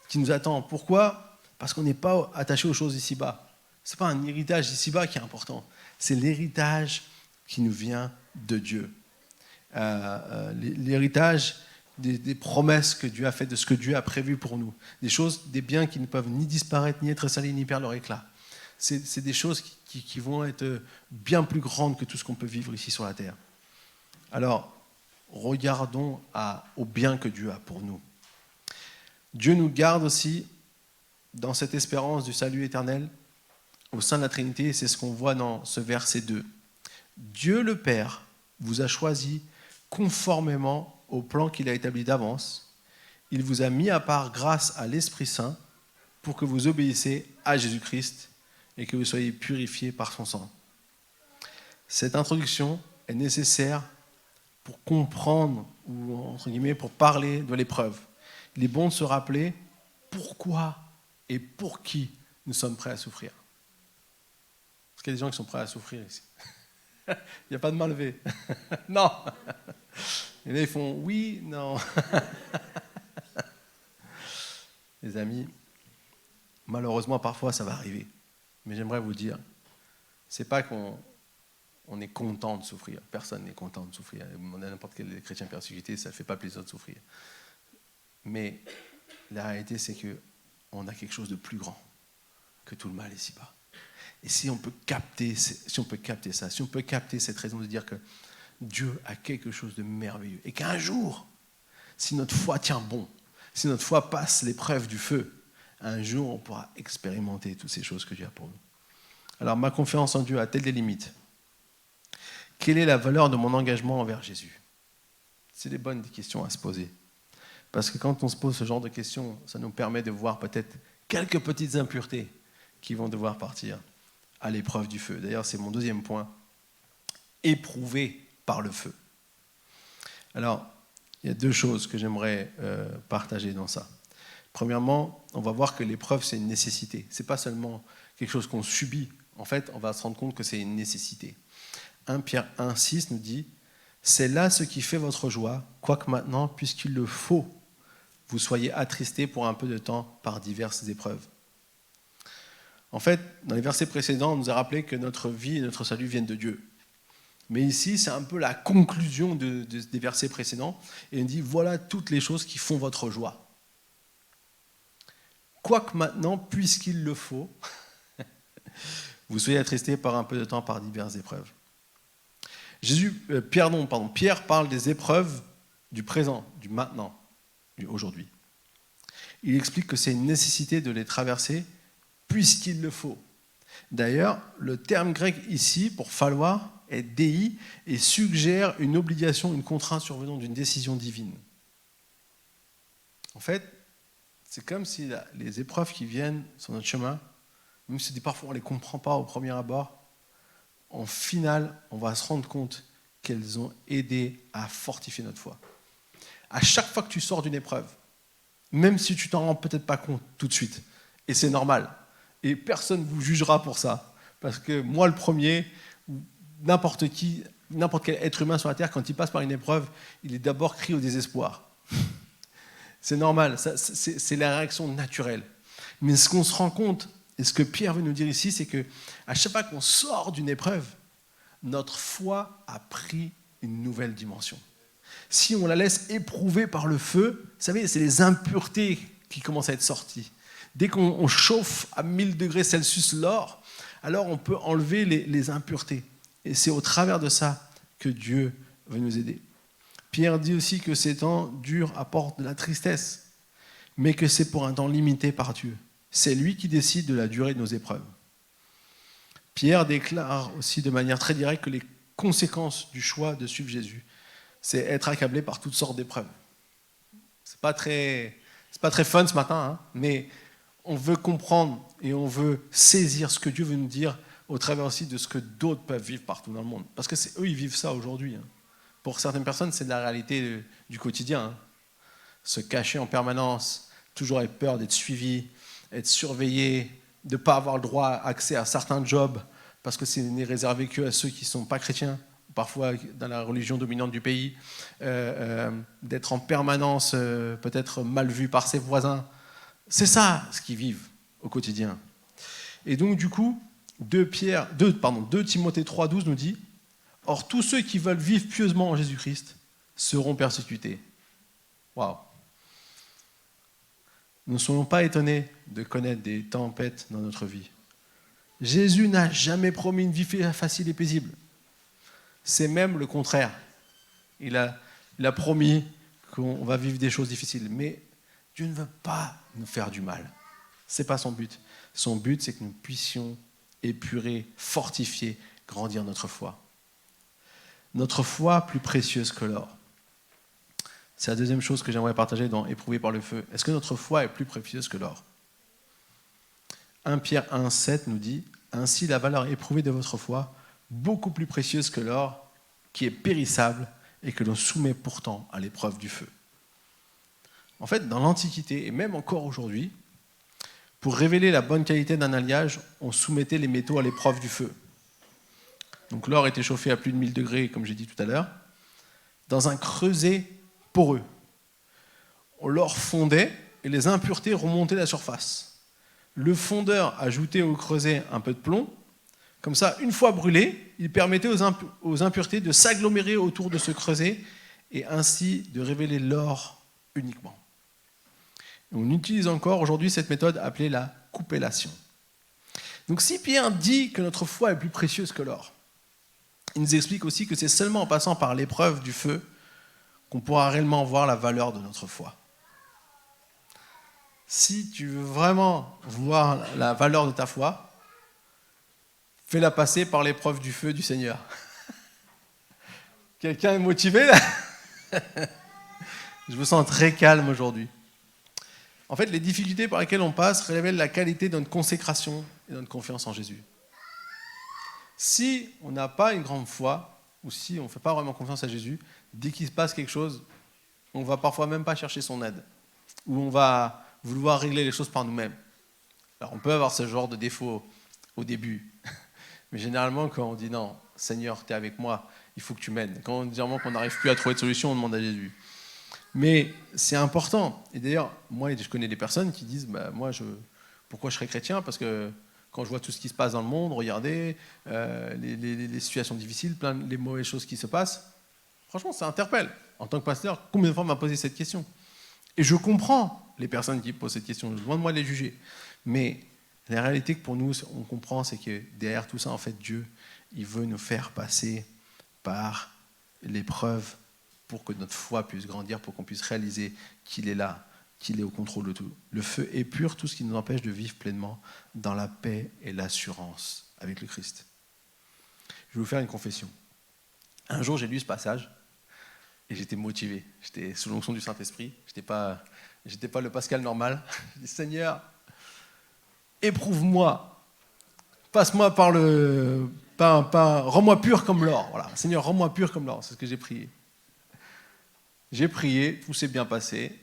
A: qui nous attend. Pourquoi ? Parce qu'on n'est pas attaché aux choses ici-bas. Ce n'est pas un héritage ici-bas qui est important. C'est l'héritage qui nous vient de Dieu. L'héritage des promesses que Dieu a faites, de ce que Dieu a prévu pour nous. Des choses, des biens qui ne peuvent ni disparaître, ni être salis, ni perdre leur éclat. C'est des choses qui vont être bien plus grandes que tout ce qu'on peut vivre ici sur la terre. Alors, regardons au bien que Dieu a pour nous. Dieu nous garde aussi dans cette espérance du salut éternel au sein de la Trinité, et c'est ce qu'on voit dans ce verset 2. Dieu le Père vous a choisi conformément au plan qu'il a établi d'avance. Il vous a mis à part grâce à l'Esprit Saint pour que vous obéissiez à Jésus-Christ et que vous soyez purifiés par son sang. Cette introduction est nécessaire pour comprendre, ou entre guillemets, pour parler de l'épreuve. Il est bon de se rappeler pourquoi et pour qui nous sommes prêts à souffrir. Est-ce qu'il y a des gens qui sont prêts à souffrir ici? Il n'y a pas de main levée. Non. Et là, ils font oui, non. Les amis, malheureusement, parfois, ça va arriver. Mais j'aimerais vous dire, c'est pas qu'on est content de souffrir. Personne n'est content de souffrir. N'importe quel chrétien persécuté, ça ne fait pas plaisir de souffrir. Mais la réalité, c'est qu'on a quelque chose de plus grand que tout le mal ici-bas. Et si on peut capter ça, si on peut capter cette raison de dire que Dieu a quelque chose de merveilleux, et qu'un jour, si notre foi tient bon, si notre foi passe l'épreuve du feu, un jour on pourra expérimenter toutes ces choses que Dieu a pour nous. Alors ma confiance en Dieu a-t-elle des limites? Quelle est la valeur de mon engagement envers Jésus? C'est des bonnes questions à se poser. Parce que quand on se pose ce genre de questions, ça nous permet de voir peut-être quelques petites impuretés qui vont devoir partir à l'épreuve du feu. D'ailleurs, c'est mon deuxième point. Éprouvé par le feu. Alors, il y a deux choses que j'aimerais partager dans ça. Premièrement, on va voir que l'épreuve, c'est une nécessité. Ce n'est pas seulement quelque chose qu'on subit. En fait, on va se rendre compte que c'est une nécessité. 1 Pierre 1,6 nous dit « C'est là ce qui fait votre joie, quoique maintenant, puisqu'il le faut, vous soyez attristés pour un peu de temps par diverses épreuves. » En fait, dans les versets précédents, on nous a rappelé que notre vie et notre salut viennent de Dieu. Mais ici, c'est un peu la conclusion des versets précédents. Et il dit, voilà toutes les choses qui font votre joie. Quoique maintenant, puisqu'il le faut, vous soyez attristés par un peu de temps par diverses épreuves. Pierre parle des épreuves du présent, du maintenant, du aujourd'hui. Il explique que c'est une nécessité de les traverser puisqu'il le faut. D'ailleurs, le terme grec ici, pour falloir, est dei et suggère une obligation, une contrainte survenant d'une décision divine. En fait, c'est comme si les épreuves qui viennent sur notre chemin, même si parfois on ne les comprend pas au premier abord, en finale, on va se rendre compte qu'elles ont aidé à fortifier notre foi. À chaque fois que tu sors d'une épreuve, même si tu t'en rends peut-être pas compte tout de suite, et c'est normal, et personne ne vous jugera pour ça, parce que moi le premier, n'importe quel être humain sur la terre, quand il passe par une épreuve, il est d'abord cri au désespoir. C'est normal, c'est la réaction naturelle. Mais ce qu'on se rend compte, et ce que Pierre veut nous dire ici, c'est qu'à chaque fois qu'on sort d'une épreuve, notre foi a pris une nouvelle dimension. Si on la laisse éprouver par le feu, vous savez, c'est les impuretés qui commencent à être sorties. Dès qu'on chauffe à 1000 degrés Celsius l'or, alors on peut enlever les impuretés. Et c'est au travers de ça que Dieu veut nous aider. Pierre dit aussi que ces temps durs apportent de la tristesse, mais que c'est pour un temps limité par Dieu. C'est lui qui décide de la durée de nos épreuves. Pierre déclare aussi de manière très directe que les conséquences du choix de suivre Jésus, c'est être accablé par toutes sortes d'épreuves. C'est pas très fun ce matin, mais on veut comprendre et on veut saisir ce que Dieu veut nous dire au travers aussi de ce que d'autres peuvent vivre partout dans le monde. Parce que eux, ils vivent ça aujourd'hui. Pour certaines personnes, c'est de la réalité du quotidien. Se cacher en permanence, toujours avec peur d'être suivi, être surveillé, de ne pas avoir le droit accès à certains jobs, parce que ce n'est réservé qu'à ceux qui ne sont pas chrétiens, parfois dans la religion dominante du pays, d'être en permanence peut-être mal vu par ses voisins. C'est ça ce qu'ils vivent au quotidien. Et donc du coup, 2 Timothée 3,12 nous dit « Or tous ceux qui veulent vivre pieusement en Jésus-Christ seront persécutés. » Waouh. Nous ne soyons pas étonnés de connaître des tempêtes dans notre vie. Jésus n'a jamais promis une vie facile et paisible. C'est même le contraire. Il a promis qu'on va vivre des choses difficiles. Mais Dieu ne veut pas nous faire du mal. Ce n'est pas son but. Son but, c'est que nous puissions épurer, fortifier, grandir notre foi. Notre foi plus précieuse que l'or. C'est la deuxième chose que j'aimerais partager dans Éprouvé par le feu. Est-ce que notre foi est plus précieuse que l'or ? 1 Pierre 1,7 nous dit « Ainsi la valeur éprouvée de votre foi, beaucoup plus précieuse que l'or, qui est périssable et que l'on soumet pourtant à l'épreuve du feu. » En fait, dans l'Antiquité, et même encore aujourd'hui, pour révéler la bonne qualité d'un alliage, on soumettait les métaux à l'épreuve du feu. Donc l'or était chauffé à plus de 1000 degrés, comme j'ai dit tout à l'heure, dans un creuset poreux. L'or fondait et les impuretés remontaient à la surface. Le fondeur ajoutait au creuset un peu de plomb. Comme ça, une fois brûlé, il permettait aux impuretés de s'agglomérer autour de ce creuset et ainsi de révéler l'or uniquement. On utilise encore aujourd'hui cette méthode appelée la coupellation. Donc si Pierre dit que notre foi est plus précieuse que l'or, il nous explique aussi que c'est seulement en passant par l'épreuve du feu qu'on pourra réellement voir la valeur de notre foi. Si tu veux vraiment voir la valeur de ta foi, fais-la passer par l'épreuve du feu du Seigneur. Quelqu'un est motivé là ? Je me sens très calme aujourd'hui. En fait, les difficultés par lesquelles on passe révèlent la qualité de notre consécration et de notre confiance en Jésus. Si on n'a pas une grande foi, ou si on ne fait pas vraiment confiance à Jésus, dès qu'il se passe quelque chose, on ne va parfois même pas chercher son aide, ou on va vouloir régler les choses par nous-mêmes. Alors on peut avoir ce genre de défaut au début, mais généralement quand on dit non, Seigneur, tu es avec moi, il faut que tu m'aides. Quand on dit vraiment qu'on n'arrive plus à trouver de solution, on demande à Jésus. Mais c'est important. Et d'ailleurs, moi, je connais des personnes qui disent pourquoi je serais chrétien ? Parce que Quand je vois tout ce qui se passe dans le monde, regardez, les situations difficiles, les mauvaises choses qui se passent, franchement, ça interpelle. En tant que pasteur, combien de fois on m'a posé cette question? Et je comprends les personnes qui posent cette question, loin de moi de les juger. Mais la réalité que pour nous, on comprend, c'est que derrière tout ça, en fait, Dieu, il veut nous faire passer par l'épreuve pour que notre foi puisse grandir, pour qu'on puisse réaliser qu'il est là, qu'il est au contrôle de tout. Le feu est pur, tout ce qui nous empêche de vivre pleinement dans la paix et l'assurance avec le Christ. Je vais vous faire une confession. Un jour, j'ai lu ce passage et j'étais motivé. J'étais sous l'onction du Saint-Esprit. J'étais pas le Pascal normal. Je dis, Seigneur, éprouve-moi. Passe-moi par le... rends-moi pur comme l'or. Voilà. Seigneur, rends-moi pur comme l'or. C'est ce que j'ai prié. J'ai prié, tout s'est bien passé.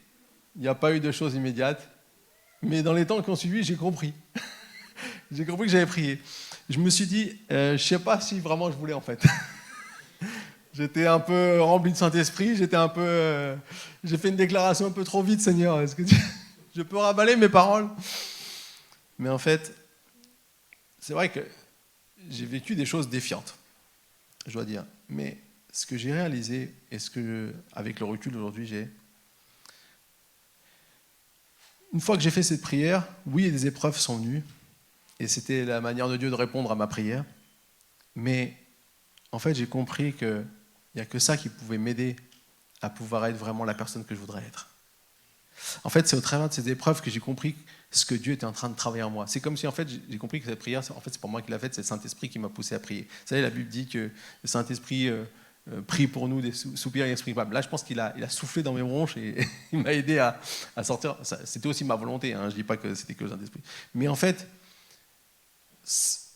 A: Il n'y a pas eu de choses immédiates. Mais dans les temps qui ont suivi, j'ai compris. J'ai compris que j'avais prié. Je me suis dit, je ne sais pas si vraiment je voulais en fait. J'étais un peu rempli de Saint-Esprit, j'ai fait une déclaration un peu trop vite, Seigneur. Est-ce que je peux ravaler mes paroles? Mais en fait, c'est vrai que j'ai vécu des choses défiantes, je dois dire. Mais ce que j'ai réalisé, et ce que, avec le recul aujourd'hui, une fois que j'ai fait cette prière, oui, des épreuves sont venues, et c'était la manière de Dieu de répondre à ma prière. Mais en fait, j'ai compris qu'il n'y a que ça qui pouvait m'aider à pouvoir être vraiment la personne que je voudrais être. En fait, c'est au travers de ces épreuves que j'ai compris ce que Dieu était en train de travailler en moi. C'est comme si, en fait, j'ai compris que cette prière, en fait, c'est pas moi qui l'a faite, c'est le Saint-Esprit qui m'a poussé à prier. Vous savez, la Bible dit que le Saint-Esprit prie pour nous des soupirs inexprimables. Là, je pense qu'il a soufflé dans mes bronches et il m'a aidé à sortir. C'était aussi ma volonté, hein, je ne dis pas que c'était que le Saint-Esprit. Mais en fait,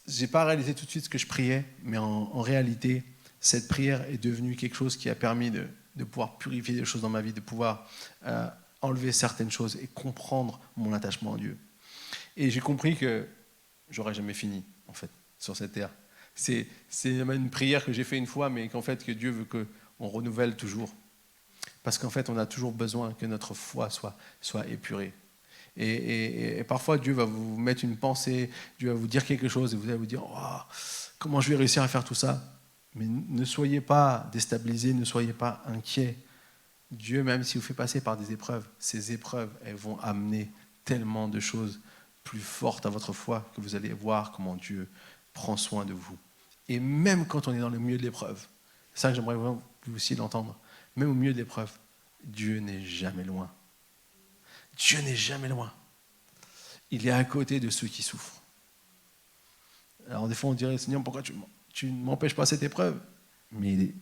A: je n'ai pas réalisé tout de suite ce que je priais, mais en réalité, cette prière est devenue quelque chose qui a permis de pouvoir purifier des choses dans ma vie, de pouvoir enlever certaines choses et comprendre mon attachement à Dieu. Et j'ai compris que j'aurais jamais fini, en fait, sur cette terre. C'est une prière que j'ai fait une fois, mais qu'en fait, que Dieu veut qu'on renouvelle toujours. Parce qu'en fait, on a toujours besoin que notre foi soit épurée. Et parfois, Dieu va vous mettre une pensée, Dieu va vous dire quelque chose, et vous allez vous dire, oh, comment je vais réussir à faire tout ça? Mais ne soyez pas déstabilisés, ne soyez pas inquiets. Dieu, même s'il vous fait passer par des épreuves, ces épreuves, elles vont amener tellement de choses plus fortes à votre foi que vous allez voir comment Dieu prend soin de vous. Et même quand on est dans le milieu de l'épreuve, c'est ça que j'aimerais vous aussi l'entendre, même au milieu de l'épreuve, Dieu n'est jamais loin. Dieu n'est jamais loin. Il est à côté de ceux qui souffrent. Alors des fois on dirait, Seigneur, pourquoi tu ne m'empêches pas cette épreuve? Mais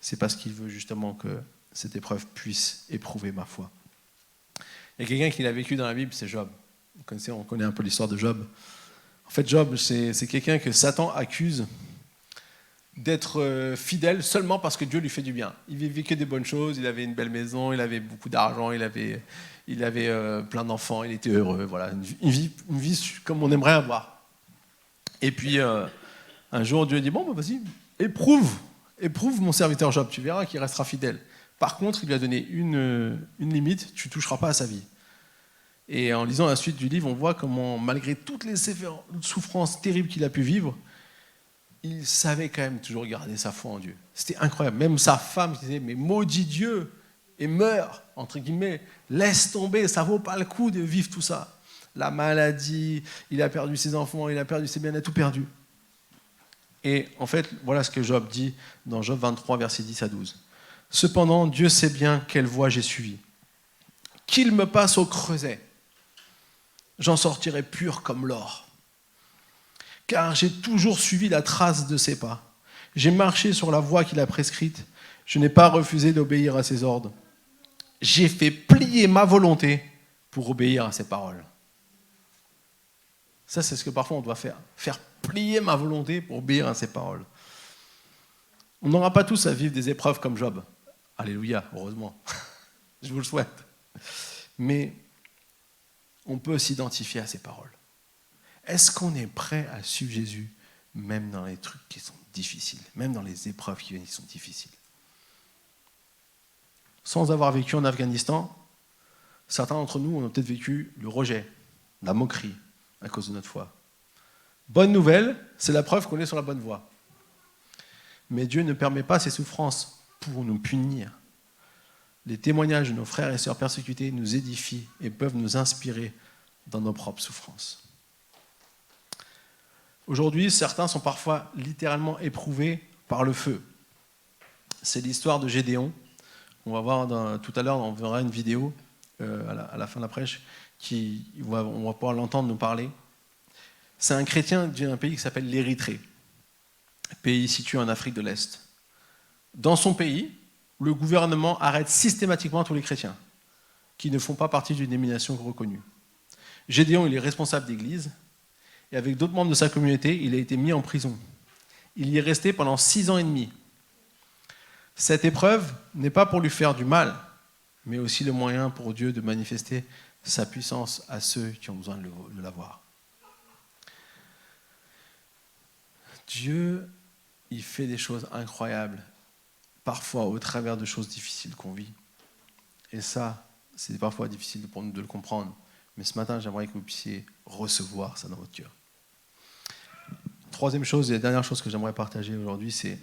A: c'est parce qu'il veut justement que cette épreuve puisse éprouver ma foi. Il y a quelqu'un qui l'a vécu dans la Bible, c'est Job. On connaît un peu l'histoire de Job. En fait, Job, c'est quelqu'un que Satan accuse d'être fidèle seulement parce que Dieu lui fait du bien. Il vivait que des bonnes choses, il avait une belle maison, il avait beaucoup d'argent, il avait plein d'enfants, il était heureux. Voilà, une vie comme on aimerait avoir. Et puis, un jour, Dieu dit, bon, bah, vas-y, éprouve mon serviteur Job, tu verras qu'il restera fidèle. Par contre, il lui a donné une limite, tu ne toucheras pas à sa vie. Et en lisant la suite du livre, on voit comment, malgré toutes les souffrances terribles qu'il a pu vivre, il savait quand même toujours garder sa foi en Dieu. C'était incroyable. Même sa femme disait, mais maudit Dieu et meurs, entre guillemets, laisse tomber, ça ne vaut pas le coup de vivre tout ça. La maladie, il a perdu ses enfants, il a perdu ses biens, il a tout perdu. Et en fait, voilà ce que Job dit dans Job 23, versets 10 à 12. « Cependant, Dieu sait bien quelle voie j'ai suivie. Qu'il me passe au creuset, j'en sortirai pur comme l'or. Car j'ai toujours suivi la trace de ses pas. J'ai marché sur la voie qu'il a prescrite. Je n'ai pas refusé d'obéir à ses ordres. J'ai fait plier ma volonté pour obéir à ses paroles. » Ça, c'est ce que parfois on doit faire. Faire plier ma volonté pour obéir à ses paroles. On n'aura pas tous à vivre des épreuves comme Job. Alléluia, heureusement. Je vous le souhaite. Mais on peut s'identifier à ses paroles. Est-ce qu'on est prêt à suivre Jésus, même dans les trucs qui sont difficiles, même dans les épreuves qui sont difficiles? Sans avoir vécu en Afghanistan, certains d'entre nous ont peut-être vécu le rejet, la moquerie à cause de notre foi. Bonne nouvelle, c'est la preuve qu'on est sur la bonne voie. Mais Dieu ne permet pas ces souffrances pour nous punir. Les témoignages de nos frères et sœurs persécutés nous édifient et peuvent nous inspirer dans nos propres souffrances. Aujourd'hui, certains sont parfois littéralement éprouvés par le feu. C'est l'histoire de Gédéon. On va voir tout à l'heure, on verra une vidéo à la fin de la prêche, on va pouvoir l'entendre nous parler. C'est un chrétien d'un pays qui s'appelle l'Érythrée, pays situé en Afrique de l'Est. Dans son pays, le gouvernement arrête systématiquement tous les chrétiens qui ne font pas partie d'une dénomination reconnue. Gédéon, il est responsable d'église, et avec d'autres membres de sa communauté, il a été mis en prison. Il y est resté pendant 6 ans et demi. Cette épreuve n'est pas pour lui faire du mal, mais aussi le moyen pour Dieu de manifester sa puissance à ceux qui ont besoin de la voir. Dieu, il fait des choses incroyables, parfois au travers de choses difficiles qu'on vit. Et ça, c'est parfois difficile pour nous de le comprendre. Mais ce matin, j'aimerais que vous puissiez recevoir ça dans votre cœur. Troisième chose et la dernière chose que j'aimerais partager aujourd'hui, c'est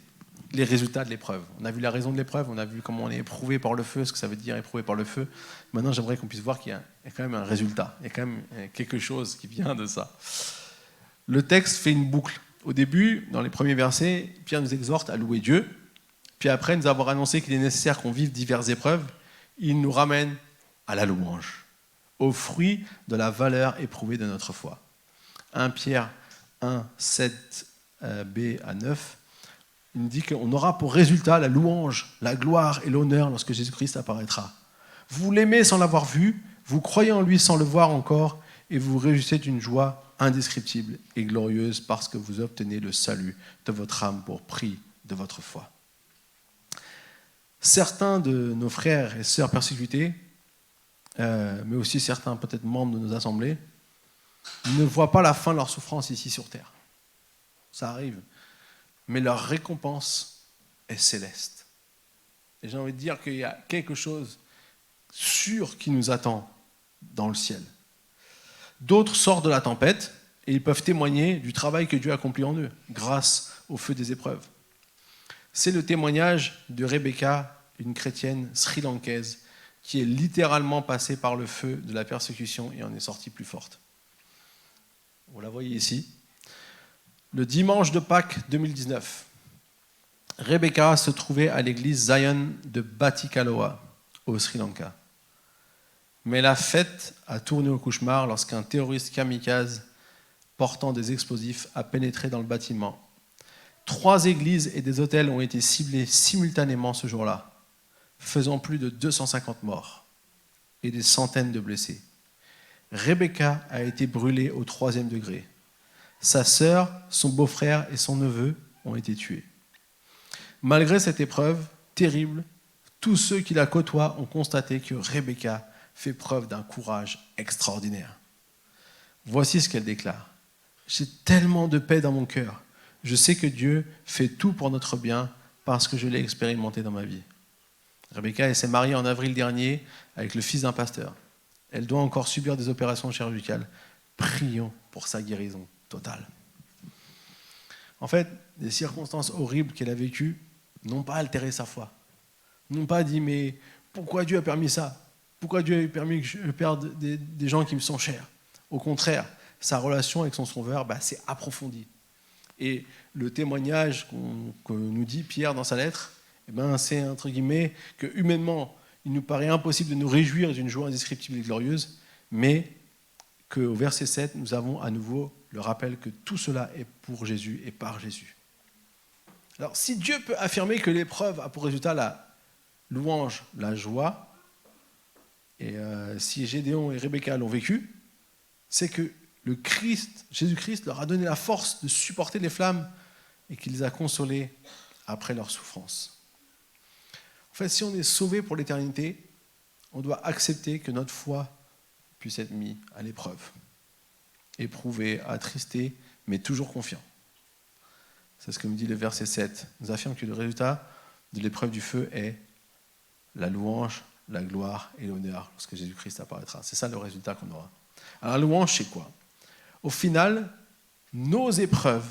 A: les résultats de l'épreuve. On a vu la raison de l'épreuve, on a vu comment on est éprouvé par le feu, ce que ça veut dire éprouvé par le feu. Maintenant, j'aimerais qu'on puisse voir qu'il y a quand même un résultat, il y a quand même quelque chose qui vient de ça. Le texte fait une boucle. Au début, dans les premiers versets, Pierre nous exhorte à louer Dieu. Puis après nous avoir annoncé qu'il est nécessaire qu'on vive diverses épreuves, il nous ramène à la louange, au fruit de la valeur éprouvée de notre foi. 1 Pierre 1, 7b à 9, il nous dit qu'on aura pour résultat la louange, la gloire et l'honneur lorsque Jésus-Christ apparaîtra. Vous l'aimez sans l'avoir vu, vous croyez en lui sans le voir encore, et vous vous réjouissez d'une joie indescriptible et glorieuse parce que vous obtenez le salut de votre âme pour prix de votre foi. Certains de nos frères et sœurs persécutés, mais aussi certains peut-être membres de nos assemblées, ne voient pas la fin de leur souffrance ici sur terre. Ça arrive. Mais leur récompense est céleste. Et j'ai envie de dire qu'il y a quelque chose sûr qui nous attend dans le ciel. D'autres sortent de la tempête et ils peuvent témoigner du travail que Dieu a accompli en eux, grâce au feu des épreuves. C'est le témoignage de Rebecca, une chrétienne sri-lankaise, qui est littéralement passée par le feu de la persécution et en est sortie plus forte. Vous la voyez ici. Le dimanche de Pâques 2019, Rebecca se trouvait à l'église Zion de Batticaloa, au Sri Lanka. Mais la fête a tourné au cauchemar lorsqu'un terroriste kamikaze portant des explosifs a pénétré dans le bâtiment. 3 églises et des hôtels ont été ciblés simultanément ce jour-là, faisant plus de 250 morts et des centaines de blessés. Rebecca a été brûlée au 3e degré. Sa sœur, son beau-frère et son neveu ont été tués. Malgré cette épreuve terrible, tous ceux qui la côtoient ont constaté que Rebecca fait preuve d'un courage extraordinaire. Voici ce qu'elle déclare. « J'ai tellement de paix dans mon cœur. Je sais que Dieu fait tout pour notre bien parce que je l'ai expérimenté dans ma vie. » Rebecca s'est mariée en avril dernier avec le fils d'un pasteur. Elle doit encore subir des opérations chirurgicales. Prions pour sa guérison totale. En fait, les circonstances horribles qu'elle a vécues n'ont pas altéré sa foi. N'ont pas dit, mais pourquoi Dieu a permis ça ? Pourquoi Dieu a permis que je perde des gens qui me sont chers ? Au contraire, sa relation avec son sauveur s'est approfondie. Et le témoignage que nous dit Pierre dans sa lettre, c'est entre guillemets que humainement, il nous paraît impossible de nous réjouir d'une joie indescriptible et glorieuse, mais qu'au verset 7, nous avons à nouveau le rappel que tout cela est pour Jésus et par Jésus. Alors, si Dieu peut affirmer que l'épreuve a pour résultat la louange, la joie, et si Gédéon et Rebecca l'ont vécu, c'est que le Christ, Jésus-Christ, leur a donné la force de supporter les flammes et qu'il les a consolés après leur souffrance. En fait, si on est sauvé pour l'éternité, on doit accepter que notre foi puisse être mise à l'épreuve. Éprouvé, attristé, mais toujours confiant. C'est ce que nous dit le verset 7. Nous affirme que le résultat de l'épreuve du feu est la louange, la gloire et l'honneur lorsque Jésus-Christ apparaîtra. C'est ça le résultat qu'on aura. Alors la louange, c'est quoi ? Au final, nos épreuves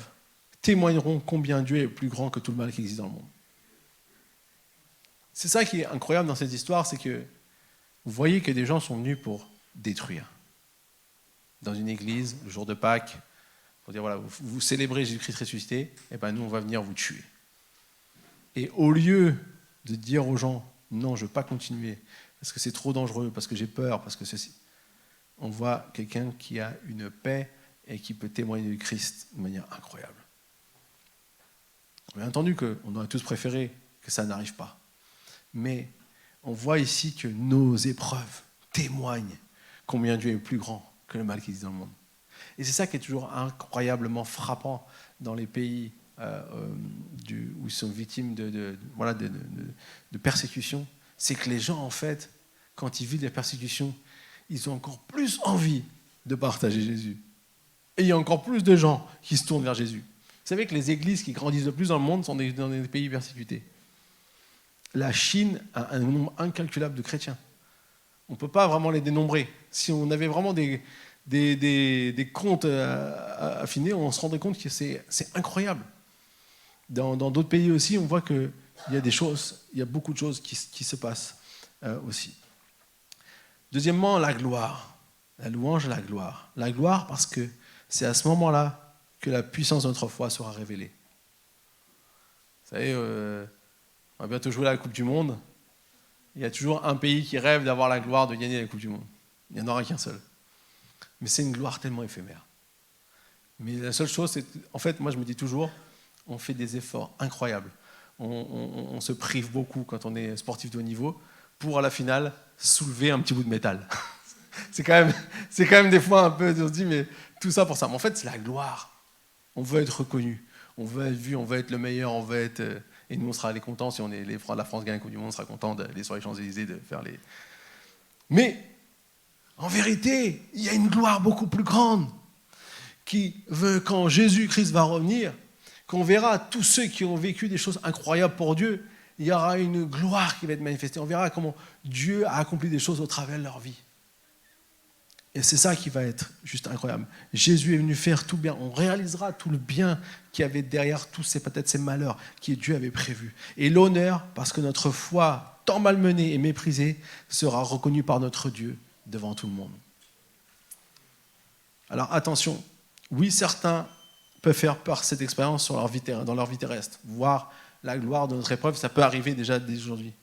A: témoigneront combien Dieu est plus grand que tout le mal qui existe dans le monde. C'est ça qui est incroyable dans cette histoire, c'est que vous voyez que des gens sont venus pour détruire. Dans une église, le jour de Pâques, pour dire voilà, vous célébrez Jésus-Christ ressuscité, et bien nous on va venir vous tuer. Et au lieu de dire aux gens non, je ne veux pas continuer, parce que c'est trop dangereux, parce que j'ai peur, parce que ceci, on voit quelqu'un qui a une paix et qui peut témoigner du Christ de manière incroyable. Bien entendu qu'on aurait tous préféré que ça n'arrive pas. Mais on voit ici que nos épreuves témoignent combien Dieu est plus grand que le mal qui existe dans le monde. Et c'est ça qui est toujours incroyablement frappant dans les pays où ils sont victimes de persécutions. C'est que les gens, en fait, quand ils vivent des persécutions, ils ont encore plus envie de partager Jésus. Et il y a encore plus de gens qui se tournent vers Jésus. Vous savez que les églises qui grandissent le plus dans le monde sont dans des pays persécutés. La Chine a un nombre incalculable de chrétiens. On ne peut pas vraiment les dénombrer. Si on avait vraiment des comptes affinés, on se rendrait compte que c'est incroyable. Dans d'autres pays aussi, on voit qu'il y a des choses, il y a beaucoup de choses qui se passent aussi. Deuxièmement, la gloire. La louange et la gloire. La gloire parce que c'est à ce moment-là que la puissance de notre foi sera révélée. Vous savez, on va bientôt jouer la Coupe du Monde. Il y a toujours un pays qui rêve d'avoir la gloire de gagner la Coupe du Monde. Il n'y en aura qu'un seul. Mais c'est une gloire tellement éphémère. Mais la seule chose, c'est en fait, moi je me dis toujours, on fait des efforts incroyables. On se prive beaucoup quand on est sportif de haut niveau pour à la finale soulever un petit bout de métal. C'est quand même des fois un peu, on se dit, mais tout ça pour ça. Mais en fait, c'est la gloire. On veut être reconnu, on veut être vu, on veut être le meilleur, on veut être... Et nous, on sera contents si la France gagne la Coupe du Monde, on sera contents d'aller sur les Champs-Élysées, de faire les... Mais, en vérité, il y a une gloire beaucoup plus grande qui veut, quand Jésus-Christ va revenir, qu'on verra tous ceux qui ont vécu des choses incroyables pour Dieu, il y aura une gloire qui va être manifestée. On verra comment Dieu a accompli des choses au travers de leur vie. Et c'est ça qui va être juste incroyable. Jésus est venu faire tout bien. On réalisera tout le bien qu'il y avait derrière tous ces malheurs que Dieu avait prévus. Et l'honneur, parce que notre foi, tant malmenée et méprisée, sera reconnue par notre Dieu devant tout le monde. Alors attention, oui, certains peuvent faire peur cette expérience dans leur vie terrestre. Voir la gloire de notre épreuve, ça peut arriver déjà dès aujourd'hui.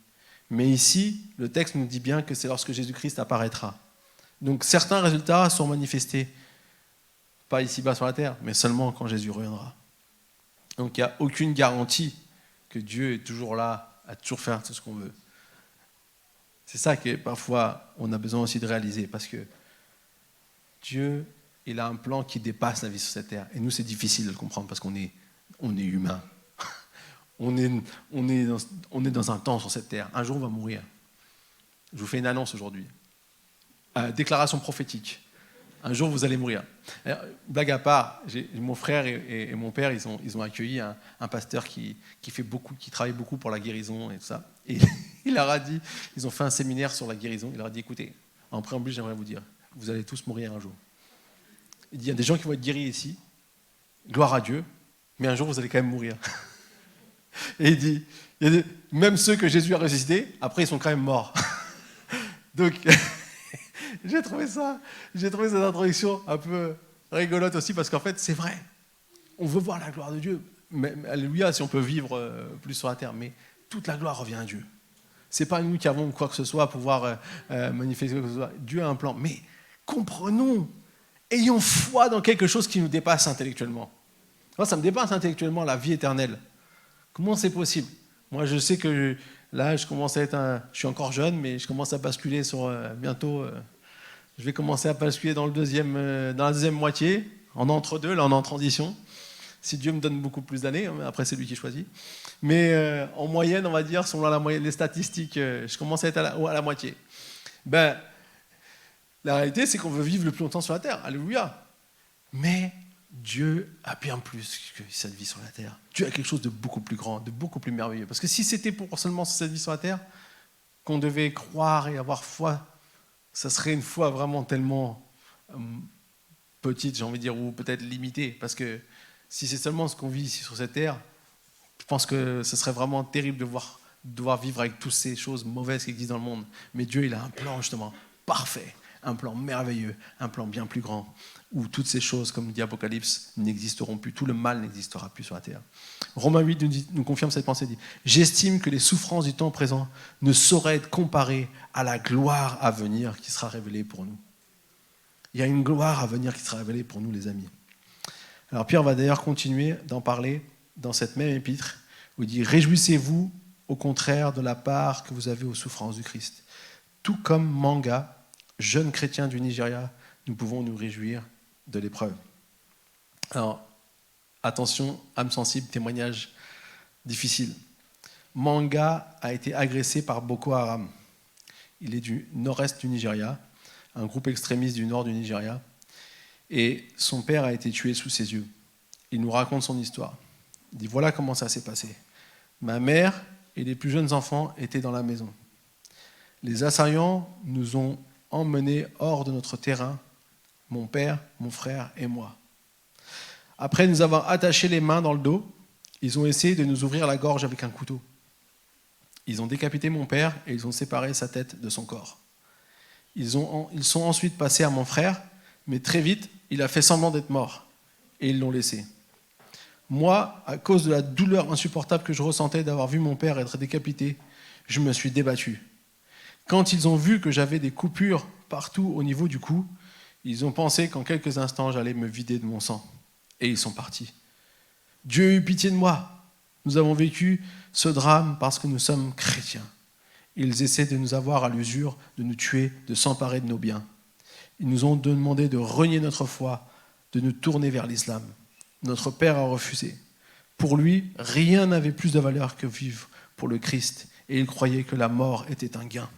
A: Mais ici, le texte nous dit bien que c'est lorsque Jésus-Christ apparaîtra. Donc certains résultats sont manifestés, pas ici-bas sur la terre, mais seulement quand Jésus reviendra. Donc il n'y a aucune garantie que Dieu est toujours là, à toujours faire tout ce qu'on veut. C'est ça que parfois on a besoin aussi de réaliser, parce que Dieu, il a un plan qui dépasse la vie sur cette terre. Et nous, c'est difficile de le comprendre parce qu'on est humain. On est dans un temps sur cette terre. Un jour, on va mourir. Je vous fais une annonce aujourd'hui. Déclaration prophétique. Un jour, vous allez mourir. Alors, blague à part, mon frère et mon père, ils ont accueilli un pasteur qui travaille beaucoup pour la guérison et tout ça. Et il leur a dit, ils ont fait un séminaire sur la guérison. Il leur a dit, écoutez, en préambule, j'aimerais vous dire, vous allez tous mourir un jour. Il dit, il y a des gens qui vont être guéris ici, gloire à Dieu, mais un jour, vous allez quand même mourir. Et il dit, même ceux que Jésus a ressuscités, après, ils sont quand même morts. Donc... J'ai trouvé cette introduction un peu rigolote aussi, parce qu'en fait, c'est vrai. On veut voir la gloire de Dieu. Mais, alléluia, si on peut vivre plus sur la terre. Mais toute la gloire revient à Dieu. Ce n'est pas nous qui avons quoi que ce soit à pouvoir manifester quoi que ce soit. Dieu a un plan. Mais comprenons, ayons foi dans quelque chose qui nous dépasse intellectuellement. Moi, ça me dépasse intellectuellement, la vie éternelle. Comment c'est possible ? Moi, je sais que là, je suis encore jeune, mais je commence à basculer sur bientôt... Je vais commencer à basculer dans la deuxième moitié, en entre-deux, là on est en transition. Si Dieu me donne beaucoup plus d'années, après c'est lui qui choisit. Mais en moyenne, on va dire, selon les statistiques, je commence à être à la moitié. La réalité, c'est qu'on veut vivre le plus longtemps sur la terre. Alléluia. Mais Dieu a bien plus que cette vie sur la terre. Dieu a quelque chose de beaucoup plus grand, de beaucoup plus merveilleux. Parce que si c'était pour seulement cette vie sur la terre, qu'on devait croire et avoir foi, ça serait une foi vraiment tellement petite, j'ai envie de dire, ou peut-être limitée. Parce que si c'est seulement ce qu'on vit ici sur cette terre, je pense que ce serait vraiment terrible de devoir vivre avec toutes ces choses mauvaises qui existent dans le monde. Mais Dieu, il a un plan justement parfait, un plan merveilleux, un plan bien plus grand, où toutes ces choses, comme dit Apocalypse, n'existeront plus. Tout le mal n'existera plus sur la terre. Romains 8 nous confirme cette pensée, dit « J'estime que les souffrances du temps présent ne sauraient être comparées à la gloire à venir qui sera révélée pour nous. » Il y a une gloire à venir qui sera révélée pour nous, les amis. Alors Pierre va d'ailleurs continuer d'en parler dans cette même épître, où il dit « Réjouissez-vous au contraire de la part que vous avez aux souffrances du Christ. Tout comme Manga, jeune chrétien du Nigeria, nous pouvons nous réjouir de l'épreuve. » Alors, attention, âme sensible, témoignage difficile. Manga a été agressé par Boko Haram. Il est du nord-est du Nigeria, un groupe extrémiste du nord du Nigeria, et son père a été tué sous ses yeux. Il nous raconte son histoire. Il dit « Voilà comment ça s'est passé. Ma mère et les plus jeunes enfants étaient dans la maison. Les assaillants nous ont emmenés hors de notre terrain, mon père, mon frère et moi. Après nous avoir attachés les mains dans le dos, ils ont essayé de nous ouvrir la gorge avec un couteau. Ils ont décapité mon père et ils ont séparé sa tête de son corps. Ils sont ensuite passés à mon frère, mais très vite, il a fait semblant d'être mort et ils l'ont laissé. Moi, à cause de la douleur insupportable que je ressentais d'avoir vu mon père être décapité, je me suis débattu. Quand ils ont vu que j'avais des coupures partout au niveau du cou, ils ont pensé qu'en quelques instants, j'allais me vider de mon sang. Et ils sont partis. Dieu a eu pitié de moi. Nous avons vécu ce drame parce que nous sommes chrétiens. Ils essaient de nous avoir à l'usure, de nous tuer, de s'emparer de nos biens. Ils nous ont demandé de renier notre foi, de nous tourner vers l'islam. Notre père a refusé. Pour lui, rien n'avait plus de valeur que vivre pour le Christ, et il croyait que la mort était un gain.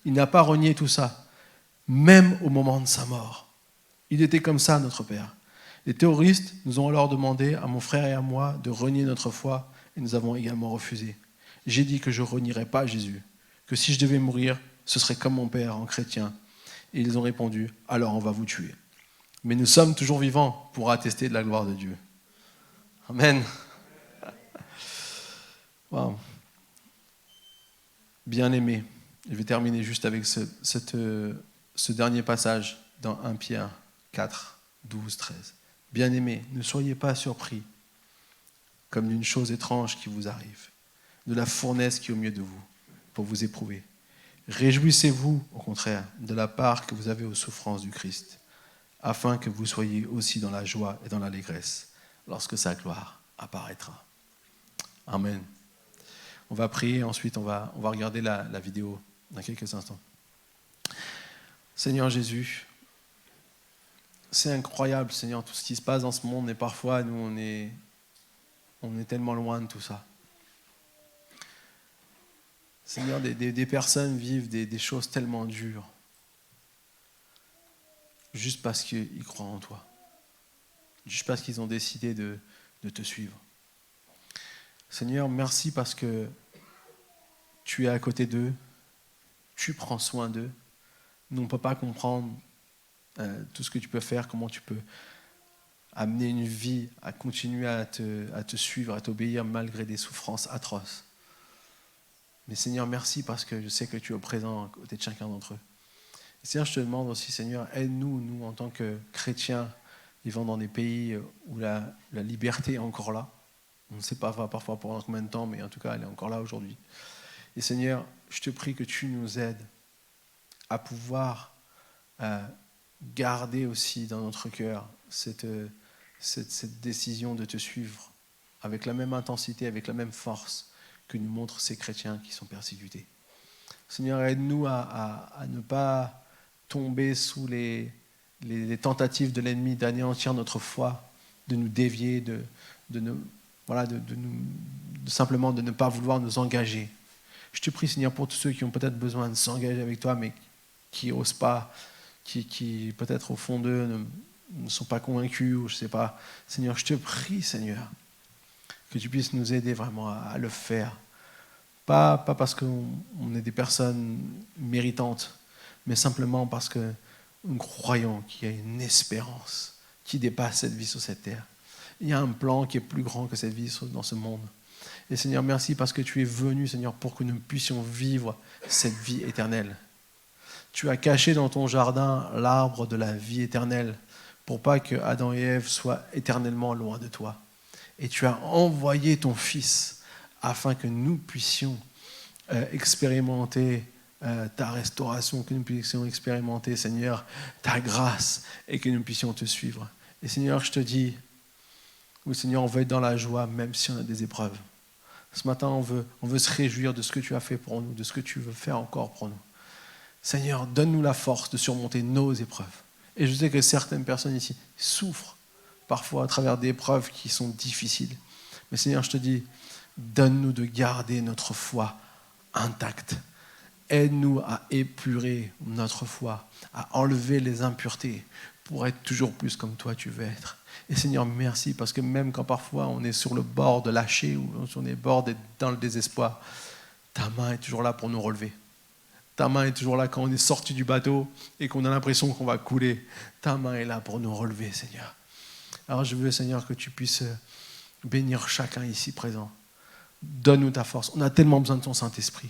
A: Il n'a pas renié tout ça, même au moment de sa mort. Il était comme ça, notre père. Les terroristes nous ont alors demandé, à mon frère et à moi, de renier notre foi, et nous avons également refusé. J'ai dit que je ne renierais pas Jésus, que si je devais mourir, ce serait comme mon père, en chrétien. Et ils ont répondu, alors on va vous tuer. Mais nous sommes toujours vivants pour attester de la gloire de Dieu. Amen. Wow. Bien-aimé, je vais terminer juste avec ce dernier passage dans 1 Pierre 4, 12, 13. Bien-aimé, ne soyez pas surpris comme d'une chose étrange qui vous arrive, de la fournaise qui est au milieu de vous, pour vous éprouver. Réjouissez-vous, au contraire, de la part que vous avez aux souffrances du Christ, afin que vous soyez aussi dans la joie et dans l'allégresse, lorsque sa gloire apparaîtra. Amen. On va prier, ensuite on va regarder la vidéo dans quelques instants. Seigneur Jésus, c'est incroyable, Seigneur, tout ce qui se passe dans ce monde, et parfois, nous, on est tellement loin de tout ça. Seigneur, des personnes vivent des choses tellement dures, juste parce qu'ils croient en toi, juste parce qu'ils ont décidé de te suivre. Seigneur, merci parce que tu es à côté d'eux, tu prends soin d'eux. Nous, on ne peut pas comprendre tout ce que tu peux faire, comment tu peux amener une vie à continuer à te suivre, à t'obéir malgré des souffrances atroces. Mais Seigneur, merci parce que je sais que tu es au présent à côté de chacun d'entre eux. Et Seigneur, je te demande aussi, Seigneur, aide-nous, nous, en tant que chrétiens, vivant dans des pays où la liberté est encore là. On ne sait pas parfois pendant combien de temps, mais en tout cas, elle est encore là aujourd'hui. Et Seigneur, je te prie que tu nous aides à pouvoir garder aussi dans notre cœur cette décision de te suivre avec la même intensité, avec la même force que nous montrent ces chrétiens qui sont persécutés. Seigneur, aide-nous à ne pas tomber sous les tentatives de l'ennemi d'anéantir notre foi, de nous dévier, simplement de ne pas vouloir nous engager. Je te prie, Seigneur, pour tous ceux qui ont peut-être besoin de s'engager avec toi, mais qui n'osent pas, qui peut-être au fond d'eux ne sont pas convaincus, ou je ne sais pas. Seigneur, je te prie, Seigneur, que tu puisses nous aider vraiment à le faire. Pas parce qu'on est des personnes méritantes, mais simplement parce que nous croyons qu'il y a une espérance qui dépasse cette vie sur cette terre. Il y a un plan qui est plus grand que cette vie dans ce monde. Et Seigneur, merci parce que tu es venu, Seigneur, pour que nous puissions vivre cette vie éternelle. Tu as caché dans ton jardin l'arbre de la vie éternelle pour pas que Adam et Ève soient éternellement loin de toi. Et tu as envoyé ton Fils afin que nous puissions expérimenter ta restauration, que nous puissions expérimenter, Seigneur, ta grâce et que nous puissions te suivre. Et Seigneur, je te dis, oui, Seigneur, on veut être dans la joie même si on a des épreuves. Ce matin, on veut se réjouir de ce que tu as fait pour nous, de ce que tu veux faire encore pour nous. Seigneur, donne-nous la force de surmonter nos épreuves. Et je sais que certaines personnes ici souffrent parfois à travers des épreuves qui sont difficiles. Mais Seigneur, je te dis, donne-nous de garder notre foi intacte. Aide-nous à épurer notre foi, à enlever les impuretés pour être toujours plus comme toi tu veux être. Et Seigneur, merci, parce que même quand parfois on est sur le bord de lâcher ou on est bord d'être dans le désespoir, ta main est toujours là pour nous relever. Ta main est toujours là quand on est sorti du bateau et qu'on a l'impression qu'on va couler. Ta main est là pour nous relever, Seigneur. Alors je veux, Seigneur, que tu puisses bénir chacun ici présent. Donne-nous ta force. On a tellement besoin de ton Saint-Esprit.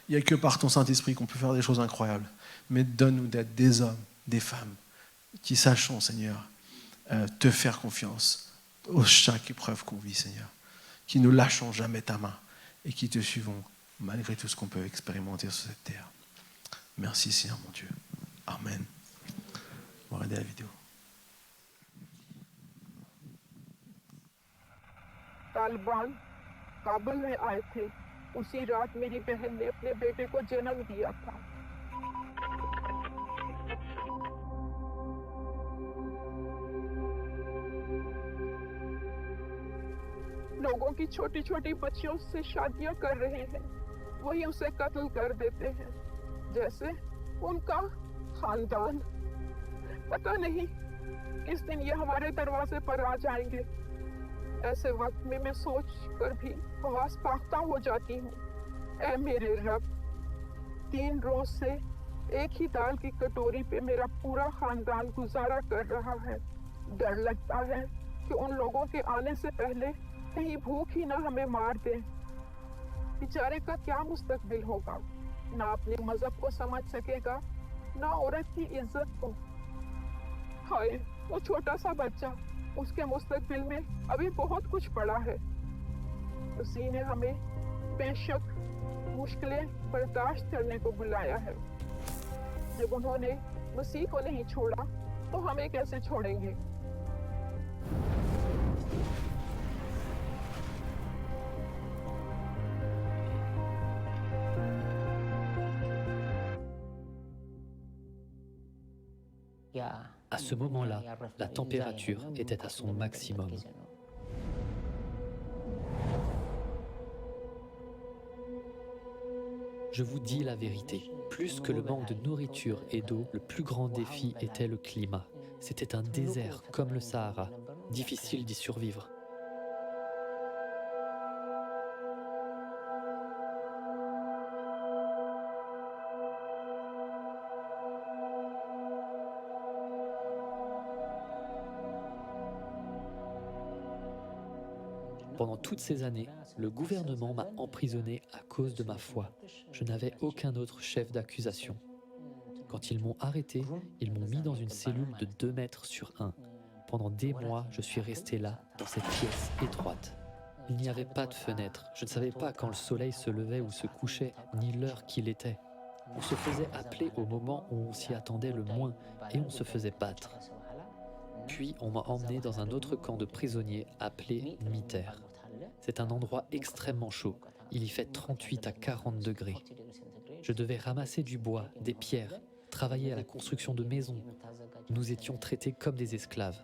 A: Il n'y a que par ton Saint-Esprit qu'on peut faire des choses incroyables. Mais donne-nous d'être des hommes, des femmes qui sachons, Seigneur, te faire confiance à chaque épreuve qu'on vit, Seigneur. Qui ne lâchons jamais ta main et qui te suivons malgré tout ce qu'on peut expérimenter sur cette terre. Merci, Seigneur, mon Dieu. Amen. On va regarder la vidéo.
D: Taliban काबुल में आए थे उसी रात मेरी बहन ने अपने बेटे को जन्म दिया था। लोगों की छोटी छोटी बच्चियों से शादियां कर रहे हैं, वही उसे कत्ल कर देते हैं, जैसे उनका खानदान। पता नहीं किस दिन ये हमारे दरवाजे पर आ जाएंगे। ऐसे वक्त में मैं सोच कर भी हवास पाख्ता हो जाती हूँ। ऐ मेरे रब, 3 रोज से एक ही दाल की कटोरी पे मेरा पूरा खानदान गुजारा कर रहा है। डर लगता है कि उन लोगों के आने से पहले कहीं भूख ही ना हमें मार दे। बेचारे का क्या मुस्तकबिल होगा, ना अपने मजहब को समझ सकेगा, ना औरत की इज्जत को। हाय, वो छोटा सा बच्चा, उसके मुस्तकबिल में अभी बहुत कुछ पड़ा है। उसी ने हमें बेशक मुश्किलें बर्दाश्त करने को बुलाया है। जब उन्होंने मसीह को नहीं छोड़ा, तो हमें कैसे छोड़ेंगे?
E: À ce moment-là, la température était à son maximum. Je vous dis la vérité, plus que le manque de nourriture et d'eau, le plus grand défi était le climat. C'était un désert comme le Sahara, difficile d'y survivre. Pendant toutes ces années, le gouvernement m'a emprisonné à cause de ma foi. Je n'avais aucun autre chef d'accusation. Quand ils m'ont arrêté, ils m'ont mis dans une cellule de 2 mètres sur 1. Pendant des mois, je suis resté là, dans cette pièce étroite. Il n'y avait pas de fenêtre. Je ne savais pas quand le soleil se levait ou se couchait, ni l'heure qu'il était. On se faisait appeler au moment où on s'y attendait le moins et on se faisait battre. Puis on m'a emmené dans un autre camp de prisonniers appelé Miter. C'est un endroit extrêmement chaud. Il y fait 38 à 40 degrés. Je devais ramasser du bois, des pierres, travailler à la construction de maisons. Nous étions traités comme des esclaves.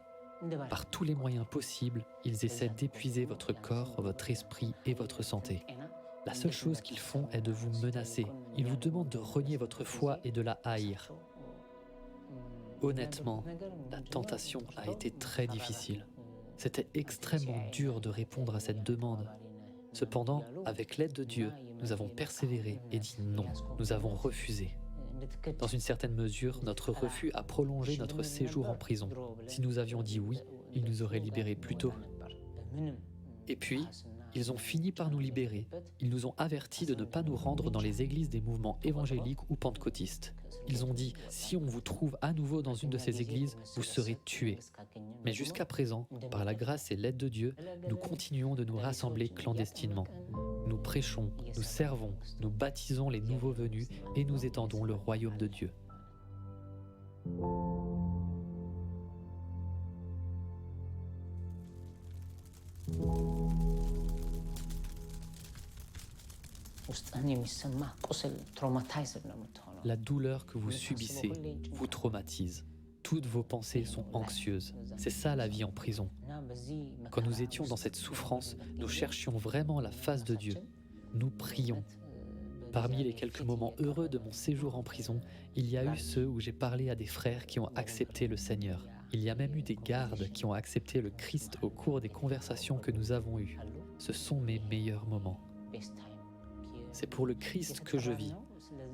E: Par tous les moyens possibles, ils essaient d'épuiser votre corps, votre esprit et votre santé. La seule chose qu'ils font est de vous menacer. Ils vous demandent de renier votre foi et de la haïr. Honnêtement, la tentation a été très difficile. C'était extrêmement dur de répondre à cette demande. Cependant, avec l'aide de Dieu, nous avons persévéré et dit non. Nous avons refusé. Dans une certaine mesure, notre refus a prolongé notre séjour en prison. Si nous avions dit oui, ils nous auraient libérés plus tôt. Et puis, ils ont fini par nous libérer. Ils nous ont avertis de ne pas nous rendre dans les églises des mouvements évangéliques ou pentecôtistes. Ils ont dit, si on vous trouve à nouveau dans une de ces églises, vous serez tués. Mais jusqu'à présent, par la grâce et l'aide de Dieu, nous continuons de nous rassembler clandestinement. Nous prêchons, nous servons, nous baptisons les nouveaux venus et nous étendons le royaume de Dieu. La douleur que vous subissez vous traumatise. Toutes vos pensées sont anxieuses. C'est ça la vie en prison. Quand nous étions dans cette souffrance, nous cherchions vraiment la face de Dieu. Nous prions. Parmi les quelques moments heureux de mon séjour en prison, il y a eu ceux où j'ai parlé à des frères qui ont accepté le Seigneur. Il y a même eu des gardes qui ont accepté le Christ au cours des conversations que nous avons eues. Ce sont mes meilleurs moments. C'est pour le Christ que je vis.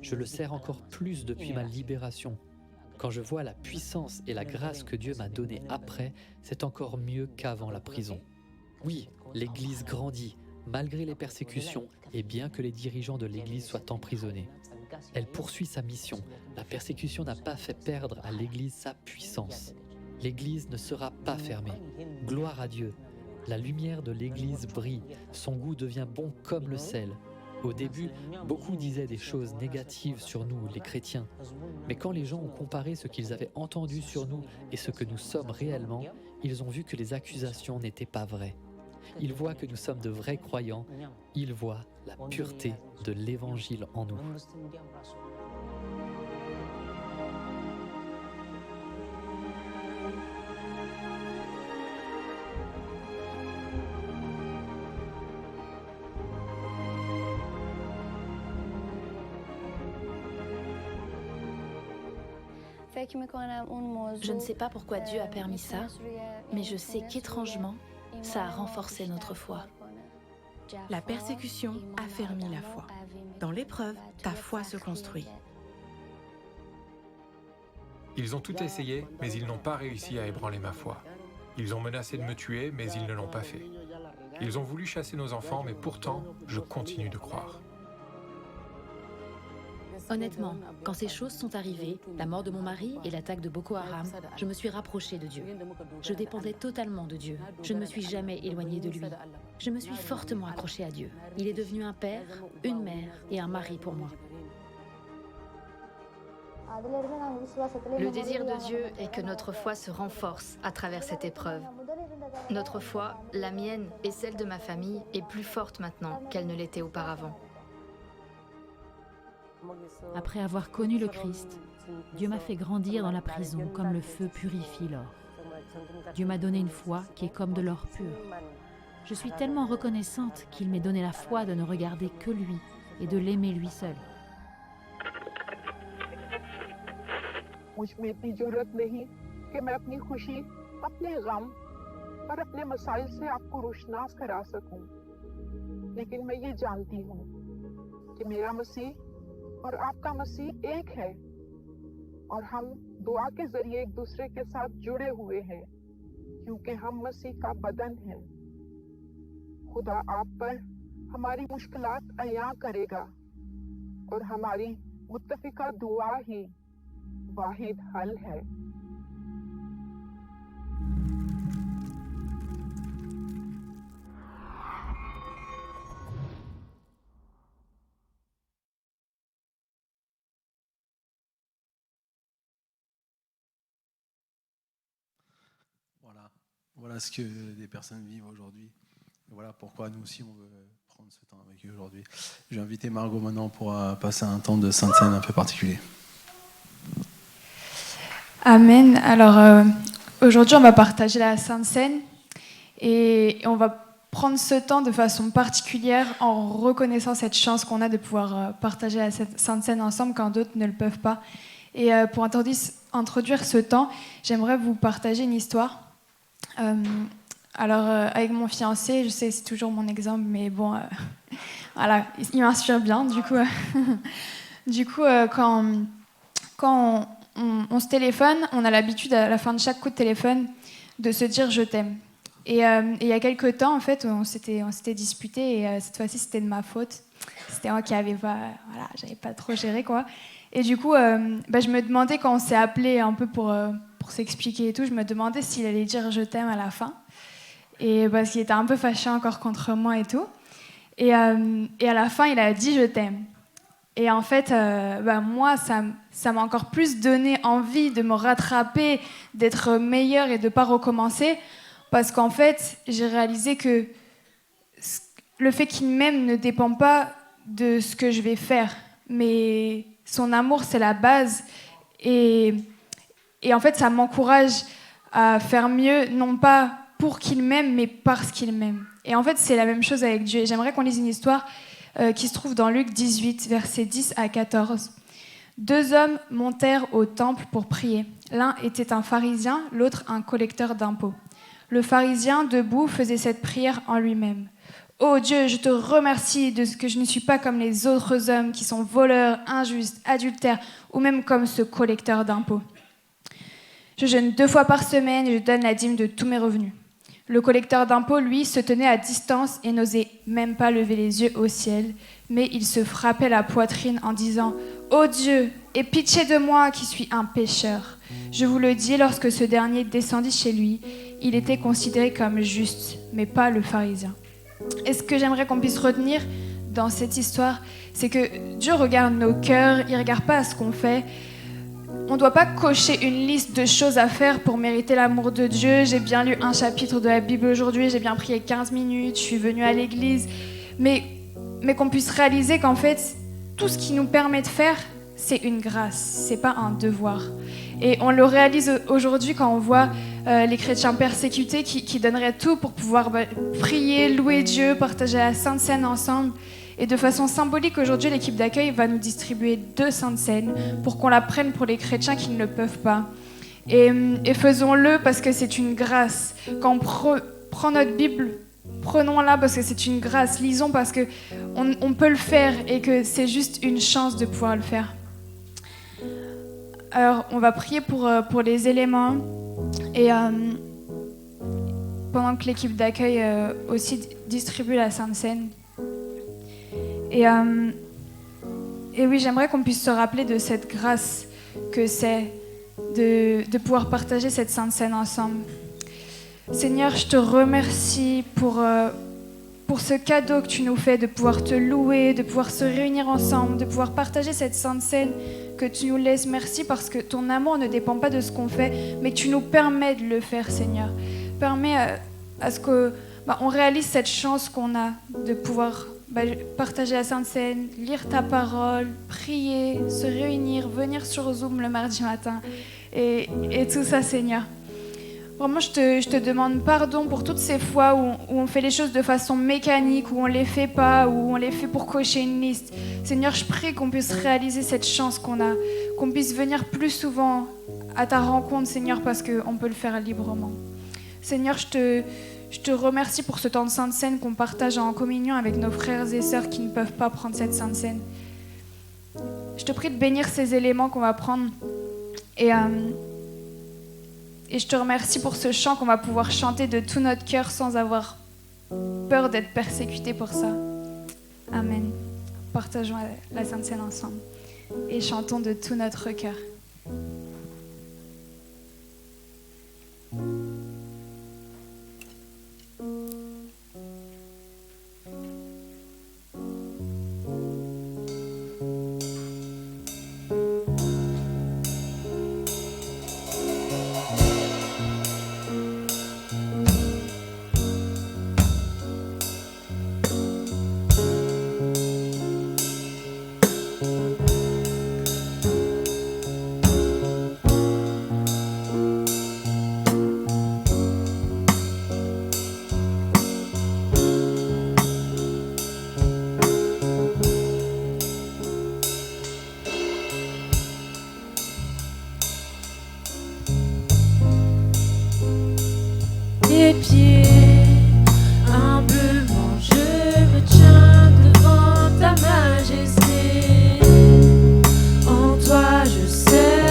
E: Je le sers encore plus depuis ma libération. Quand je vois la puissance et la grâce que Dieu m'a donnée après, c'est encore mieux qu'avant la prison. Oui, l'Église grandit, malgré les persécutions et bien que les dirigeants de l'Église soient emprisonnés. Elle poursuit sa mission. La persécution n'a pas fait perdre à l'Église sa puissance. L'Église ne sera pas fermée. Gloire à Dieu. La lumière de l'Église brille. Son goût devient bon comme le sel. Au début, beaucoup disaient des choses négatives sur nous, les chrétiens. Mais quand les gens ont comparé ce qu'ils avaient entendu sur nous et ce que nous sommes réellement, ils ont vu que les accusations n'étaient pas vraies. Ils voient que nous sommes de vrais croyants. Ils voient la pureté de l'Évangile en nous.
F: Je ne sais pas pourquoi Dieu a permis ça, mais je sais qu'étrangement, ça a renforcé notre foi.
G: La persécution affermit la foi. Dans l'épreuve, ta foi se construit.
H: Ils ont tout essayé, mais ils n'ont pas réussi à ébranler ma foi. Ils ont menacé de me tuer, mais ils ne l'ont pas fait. Ils ont voulu chasser nos enfants, mais pourtant, je continue de croire.
F: Honnêtement, quand ces choses sont arrivées, la mort de mon mari et l'attaque de Boko Haram, je me suis rapprochée de Dieu. Je dépendais totalement de Dieu. Je ne me suis jamais éloignée de lui. Je me suis fortement accrochée à Dieu. Il est devenu un père, une mère et un mari pour moi.
I: Le désir de Dieu est que notre foi se renforce à travers cette épreuve. Notre foi, la mienne et celle de ma famille, est plus forte maintenant qu'elle ne l'était auparavant.
J: Après avoir connu le Christ, Dieu m'a fait grandir dans la prison comme le feu purifie l'or. Dieu m'a donné une foi qui est comme de l'or pur. Je suis tellement reconnaissante qu'il m'ait donné la foi de ne regarder que lui et de l'aimer lui seul.
D: मुझ में इतनी जरूरत नहीं कि मैं अपनी खुशी, अपने गम और अपने मसाइल से आपको रोशनास करा सकूं। लेकिन मैं ये जानती हूँ कि मेरा मसीह और आपका मसीह एक है और हम दुआ के जरिए एक दूसरे के साथ जुड़े हुए हैं क्योंकि हम मसीह का बदन हैं। खुदा आप पर हमारी मुश्किलात अया करेगा और हमारी मुत्तफिका दुआ ही वाहिद हल है।
A: Voilà ce que des personnes vivent aujourd'hui. Et voilà pourquoi nous aussi on veut prendre ce temps avec eux aujourd'hui. Je vais inviter Margot maintenant pour passer un temps de Sainte Seine un peu particulier.
B: Amen. Alors aujourd'hui on va partager la Sainte Seine et on va prendre ce temps de façon particulière en reconnaissant cette chance qu'on a de pouvoir partager la Sainte Seine ensemble quand d'autres ne le peuvent pas. Et pour introduire ce temps, j'aimerais vous partager une histoire. Avec mon fiancé, je sais c'est toujours mon exemple, mais bon, voilà, il m'inspire bien. Du coup,
K: quand on se téléphone, on a l'habitude à la fin de chaque coup de téléphone de se dire « je t'aime ». Et il y a quelques temps, en fait, on s'était disputé et cette fois-ci, c'était de ma faute. C'était moi qui n'avais pas, voilà, j'avais pas trop géré, quoi. Et du coup, je me demandais, quand on s'est appelé un peu pour s'expliquer et tout, je me demandais s'il allait dire « je t'aime » à la fin. Et parce qu'il était un peu fâché encore contre moi et tout. Et à la fin, il a dit « je t'aime ». Et en fait, moi, ça m'a encore plus donné envie de me rattraper, d'être meilleure et de ne pas recommencer. Parce qu'en fait, j'ai réalisé que le fait qu'il m'aime ne dépend pas de ce que je vais faire. Mais son amour, c'est la base. Et en fait, ça m'encourage à faire mieux, non pas pour qu'il m'aime, mais parce qu'il m'aime. Et en fait, c'est la même chose avec Dieu. Et j'aimerais qu'on lise une histoire qui se trouve dans Luc 18, versets 10 à 14. 2 hommes montèrent au temple pour prier. L'un était un pharisien, l'autre un collecteur d'impôts. Le pharisien, debout, faisait cette prière en lui-même. « Ô Dieu, je te remercie de ce que je ne suis pas comme les autres hommes qui sont voleurs, injustes, adultères ou même comme ce collecteur d'impôts. Je jeûne 2 fois par semaine et je donne la dîme de tous mes revenus. » Le collecteur d'impôts, lui, se tenait à distance et n'osait même pas lever les yeux au ciel, mais il se frappait la poitrine en disant « Ô Dieu, aie pitié de moi qui suis un pécheur. » Je vous le dis, lorsque ce dernier descendit chez lui, il était considéré comme juste, mais pas le pharisien. Et ce que j'aimerais qu'on puisse retenir dans cette histoire, c'est que Dieu regarde nos cœurs, il ne regarde pas à ce qu'on fait. On ne doit pas cocher une liste de choses à faire pour mériter l'amour de Dieu. J'ai bien lu un chapitre de la Bible aujourd'hui, j'ai bien prié 15 minutes, je suis venue à l'église. Mais qu'on puisse réaliser qu'en fait, tout ce qui nous permet de faire, c'est une grâce, c'est pas un devoir. Et on le réalise aujourd'hui quand on voit les chrétiens persécutés qui donneraient tout pour pouvoir prier, louer Dieu, partager la Sainte Seine ensemble. Et de façon symbolique, aujourd'hui, l'équipe d'accueil va nous distribuer 2 Saintes Seines pour qu'on la prenne pour les chrétiens qui ne le peuvent pas. Et faisons-le parce que c'est une grâce. Quand on prend notre Bible, prenons-la parce que c'est une grâce. Lisons parce qu'on peut le faire et que c'est juste une chance de pouvoir le faire. Alors, on va prier pour les éléments. Et pendant que l'équipe d'accueil aussi distribue la Sainte Seine. Et oui, j'aimerais qu'on puisse se rappeler de cette grâce que c'est de pouvoir partager cette Sainte Seine ensemble. Seigneur, je te remercie pour ce cadeau que tu nous fais, de pouvoir te louer, de pouvoir se réunir ensemble, de pouvoir partager cette Sainte Seine que tu nous laisses. Merci parce que ton amour ne dépend pas de ce qu'on fait, mais tu nous permets de le faire, Seigneur. Permets à ce qu'on réalise cette chance qu'on a de pouvoir partager la Sainte Seine, lire ta parole, prier, se réunir, venir sur Zoom le mardi matin et tout ça, Seigneur. Vraiment, je te demande pardon pour toutes ces fois où on fait les choses de façon mécanique, où on les fait pas, où on les fait pour cocher une liste. Seigneur, je prie qu'on puisse réaliser cette chance qu'on a, qu'on puisse venir plus souvent à ta rencontre, Seigneur, parce qu'on peut le faire librement. Seigneur, je te remercie pour ce temps de Sainte Seine qu'on partage en communion avec nos frères et sœurs qui ne peuvent pas prendre cette Sainte Seine. Je te prie de bénir ces éléments qu'on va prendre et je te remercie pour ce chant qu'on va pouvoir chanter de tout notre cœur sans avoir peur d'être persécuté pour ça. Amen. Partageons la Sainte Seine ensemble et chantons de tout notre cœur.
C: Tes pieds, humblement je me tiens devant ta majesté. En toi je sais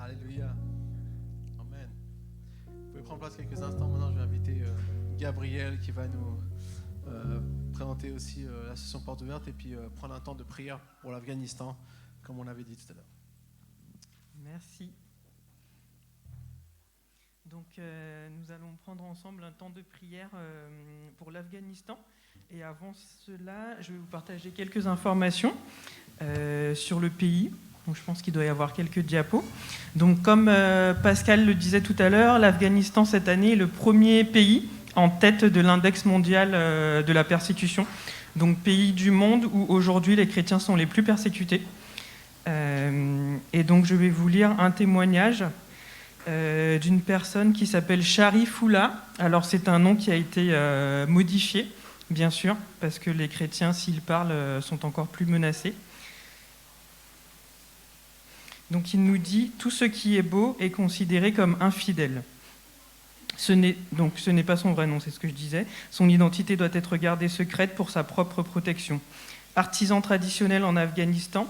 A: Alléluia. Amen. Vous pouvez prendre place quelques instants. Maintenant, je vais inviter Gabriel qui va nous présenter aussi la session porte ouverte et puis prendre un temps de prière pour l'Afghanistan, comme on avait dit tout à l'heure.
L: Merci. Donc, nous allons prendre ensemble un temps de prière pour l'Afghanistan. Et avant cela, je vais vous partager quelques informations sur le pays. Donc, je pense qu'il doit y avoir quelques diapos. Donc, comme Pascal le disait tout à l'heure, l'Afghanistan cette année est le premier pays en tête de l'index mondial de la persécution. Donc, pays du monde où aujourd'hui les chrétiens sont les plus persécutés. Et donc, je vais vous lire un témoignage d'une personne qui s'appelle Sharifoula. Alors, c'est un nom qui a été modifié, bien sûr, parce que les chrétiens, s'ils parlent, sont encore plus menacés. Donc, il nous dit « Tout ce qui est beau est considéré comme infidèle ». Ce n'est pas son vrai nom, c'est ce que je disais. Son identité doit être gardée secrète pour sa propre protection. Artisan traditionnel en Afghanistan,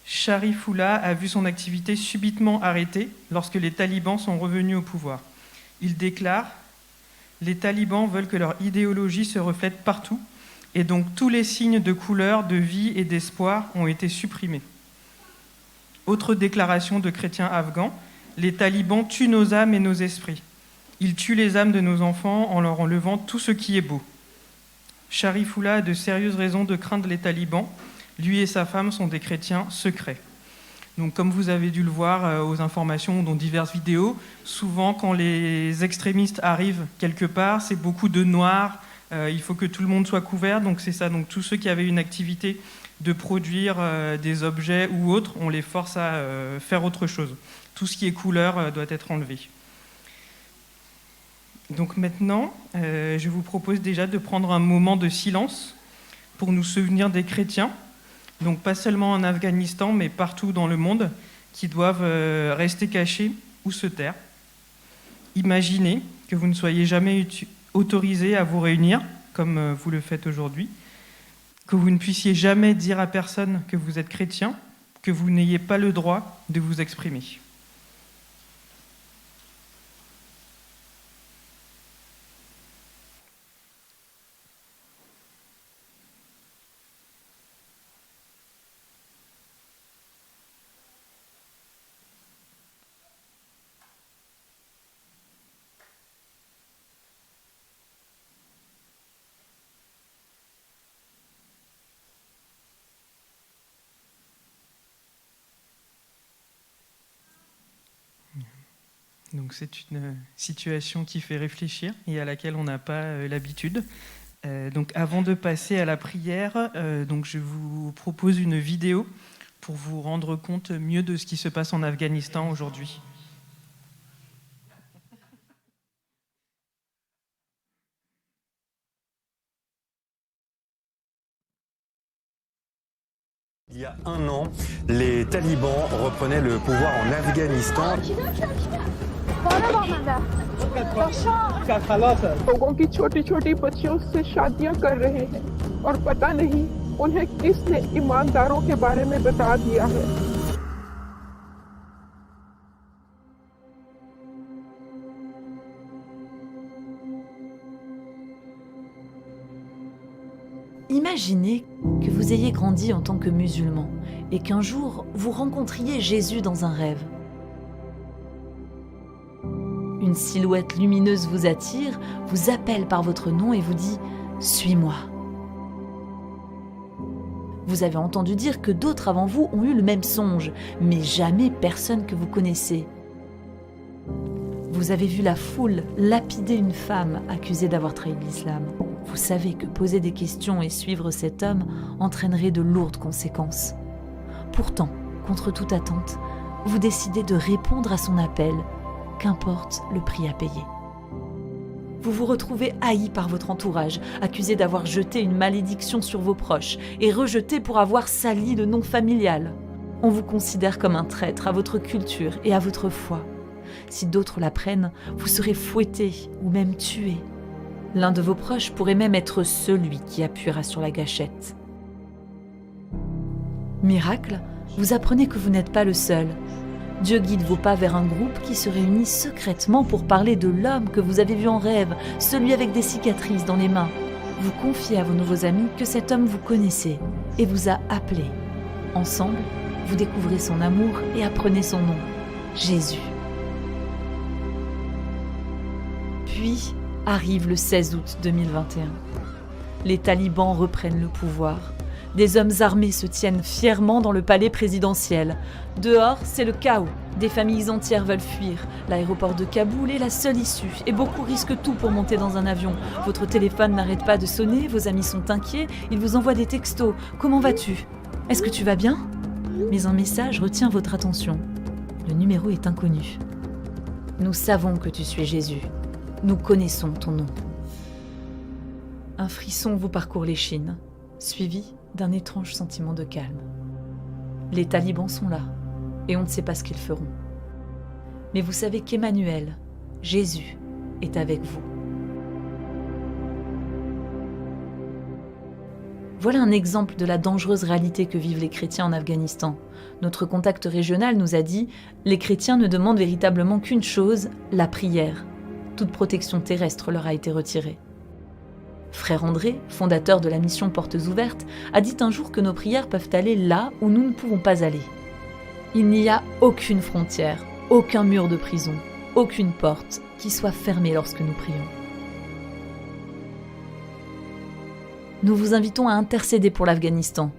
L: Sharifoula a vu son activité subitement arrêtée lorsque les talibans sont revenus au pouvoir. Il déclare « Les talibans veulent que leur idéologie se reflète partout, et donc tous les signes de couleur, de vie et d'espoir ont été supprimés. » Autre déclaration de chrétiens afghans, « Les talibans tuent nos âmes et nos esprits. Ils tuent les âmes de nos enfants en leur enlevant tout ce qui est beau. » Sharifoula a de sérieuses raisons de craindre les talibans. Lui et sa femme sont des chrétiens secrets. Donc, comme vous avez dû le voir aux informations dans diverses vidéos, souvent quand les extrémistes arrivent quelque part, c'est beaucoup de noir, il faut que tout le monde soit couvert, donc c'est ça. Donc tous ceux qui avaient une activité de produire des objets ou autres, on les force à faire autre chose. Tout ce qui est couleur doit être enlevé. Donc maintenant, je vous propose déjà de prendre un moment de silence pour nous souvenir des chrétiens, donc pas seulement en Afghanistan, mais partout dans le monde, qui doivent rester cachés ou se taire. Imaginez que vous ne soyez jamais autorisés à vous réunir, comme vous le faites aujourd'hui, que vous ne puissiez jamais dire à personne que vous êtes chrétien, que vous n'ayez pas le droit de vous exprimer. Donc c'est une situation qui fait réfléchir et à laquelle on n'a pas l'habitude. Donc avant de passer à la prière, donc je vous propose une vidéo pour vous rendre compte mieux de ce qui se passe en Afghanistan aujourd'hui.
M: Il y a un an, les talibans reprenaient le pouvoir en Afghanistan.
D: लोगों की छोटी-छोटी बच्चियों से शादियां कर रहे हैं और पता नहीं उन्हें किसने ईमानदारों के बारे में बता दिया है।
N: Imaginez que vous ayez grandi en tant que musulman et qu'un jour vous rencontriez Jésus dans un rêve. Une silhouette lumineuse vous attire, vous appelle par votre nom et vous dit « Suis-moi ». Vous avez entendu dire que d'autres avant vous ont eu le même songe, mais jamais personne que vous connaissez. Vous avez vu la foule lapider une femme accusée d'avoir trahi l'islam. Vous savez que poser des questions et suivre cet homme entraînerait de lourdes conséquences. Pourtant, contre toute attente, vous décidez de répondre à son appel, qu'importe le prix à payer. Vous vous retrouvez haï par votre entourage, accusé d'avoir jeté une malédiction sur vos proches et rejeté pour avoir sali le nom familial. On vous considère comme un traître à votre culture et à votre foi. Si d'autres l'apprennent, vous serez fouetté ou même tué. L'un de vos proches pourrait même être celui qui appuiera sur la gâchette. Miracle, vous apprenez que vous n'êtes pas le seul. Dieu guide vos pas vers un groupe qui se réunit secrètement pour parler de l'homme que vous avez vu en rêve, celui avec des cicatrices dans les mains. Vous confiez à vos nouveaux amis que cet homme vous connaissait et vous a appelé. Ensemble, vous découvrez son amour et apprenez son nom, Jésus. Puis arrive le 16 août 2021. Les talibans reprennent le pouvoir. Des hommes armés se tiennent fièrement dans le palais présidentiel. Dehors, c'est le chaos. Des familles entières veulent fuir. L'aéroport de Kaboul est la seule issue et beaucoup risquent tout pour monter dans un avion. Votre téléphone n'arrête pas de sonner, vos amis sont inquiets, ils vous envoient des textos. Comment vas-tu ? Est-ce que tu vas bien ? Mais un message retient votre attention. Le numéro est inconnu. Nous savons que tu suis Jésus. Nous connaissons ton nom. Un frisson vous parcourt l'échine, suivi d'un étrange sentiment de calme. Les talibans sont là, et on ne sait pas ce qu'ils feront. Mais vous savez qu'Emmanuel, Jésus, est avec vous. Voilà un exemple de la dangereuse réalité que vivent les chrétiens en Afghanistan. Notre contact régional nous a dit « Les chrétiens ne demandent véritablement qu'une chose, la prière. Toute protection terrestre leur a été retirée. » Frère André, fondateur de la mission Portes Ouvertes, a dit un jour que nos prières peuvent aller là où nous ne pouvons pas aller. Il n'y a aucune frontière, aucun mur de prison, aucune porte qui soit fermée lorsque nous prions. Nous vous invitons à intercéder pour l'Afghanistan.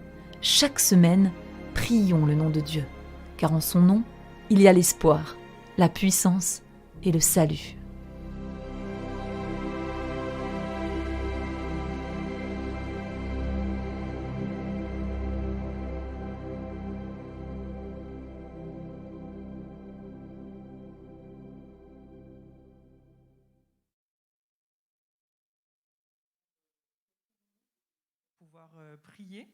N: Chaque semaine, prions le nom de Dieu, car en son nom, il y a l'espoir, la puissance et le salut.
L: Prier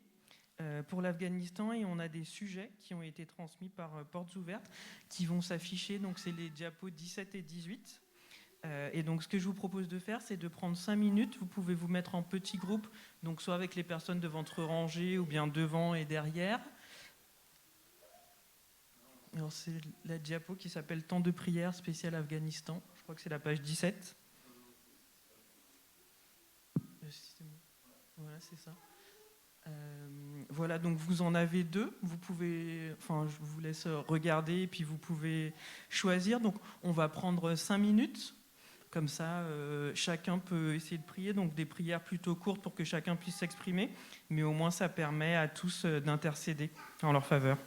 L: pour l'Afghanistan et on a des sujets qui ont été transmis par Portes Ouvertes qui vont s'afficher, donc c'est les diapos 17 et 18. Et donc ce que je vous propose de faire, c'est de prendre 5 minutes, vous pouvez vous mettre en petits groupes, donc soit avec les personnes de votre rangée ou bien devant et derrière. Alors c'est la diapo qui s'appelle Temps de prière spécial Afghanistan, je crois que c'est la page 17. Voilà, c'est ça. Voilà, donc vous en avez 2. Vous pouvez, enfin, je vous laisse regarder et puis vous pouvez choisir. Donc, on va prendre 5 minutes. Comme ça, chacun peut essayer de prier. Donc, des prières plutôt courtes pour que chacun puisse s'exprimer. Mais au moins, ça permet à tous d'intercéder en leur faveur.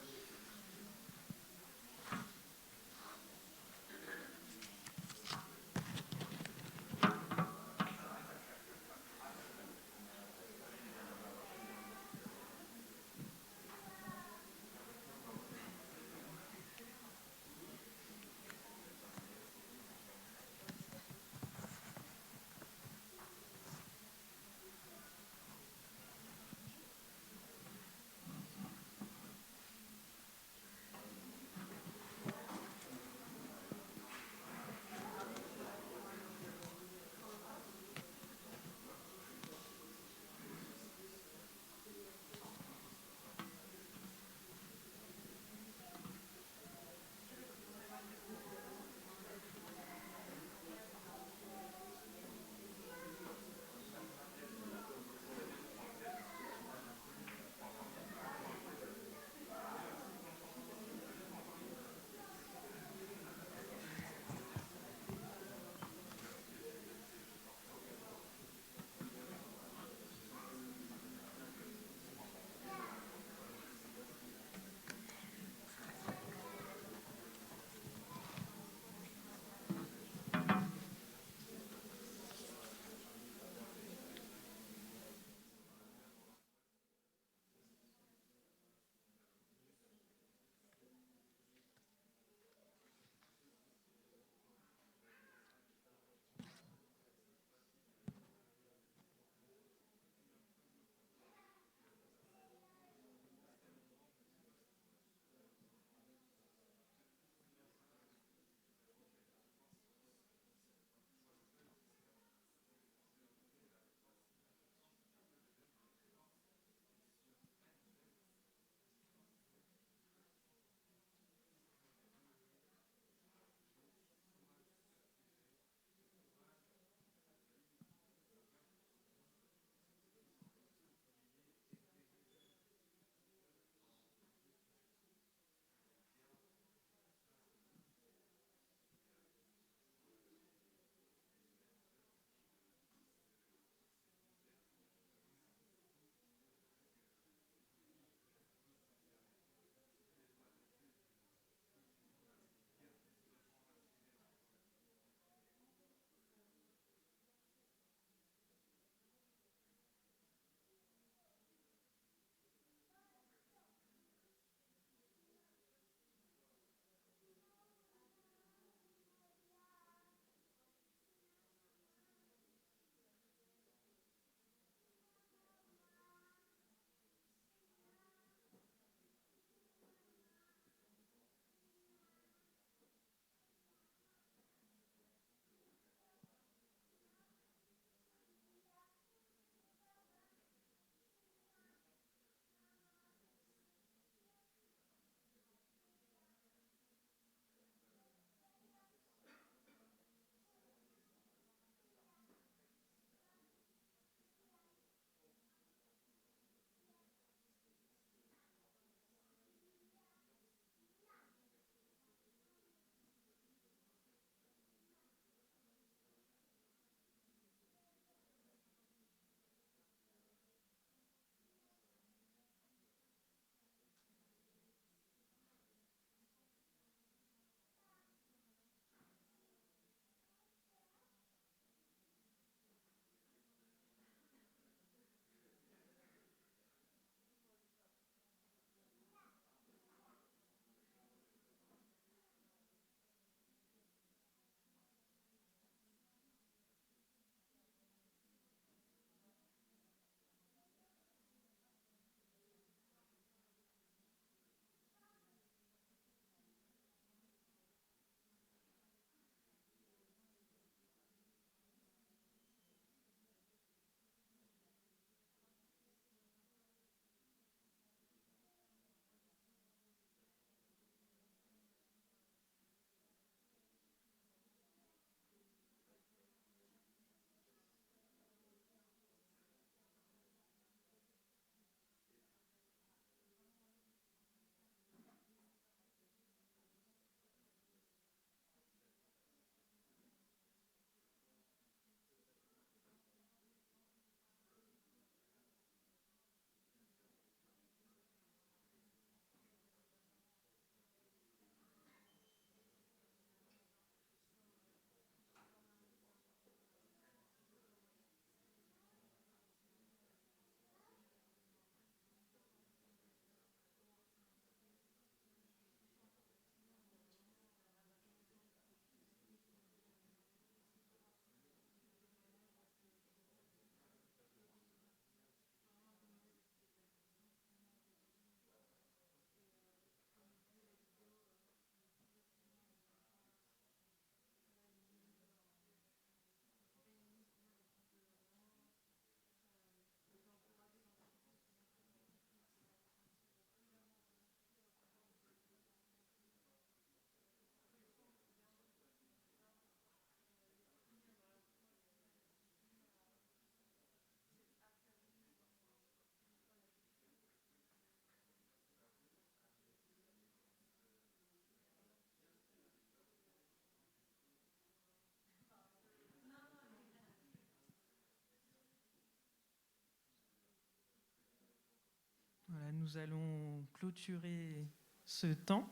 L: nous allons clôturer ce temps.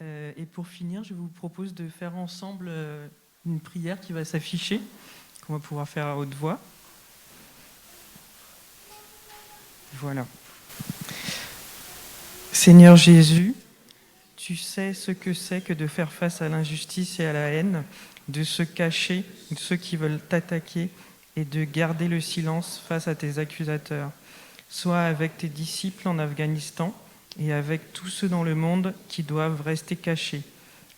L: Et pour finir, je vous propose de faire ensemble une prière qui va s'afficher, qu'on va pouvoir faire à haute voix. Voilà. Seigneur Jésus, tu sais ce que c'est que de faire face à l'injustice et à la haine, de se cacher de ceux qui veulent t'attaquer et de garder le silence face à tes accusateurs. Sois avec tes disciples en Afghanistan et avec tous ceux dans le monde qui doivent rester cachés.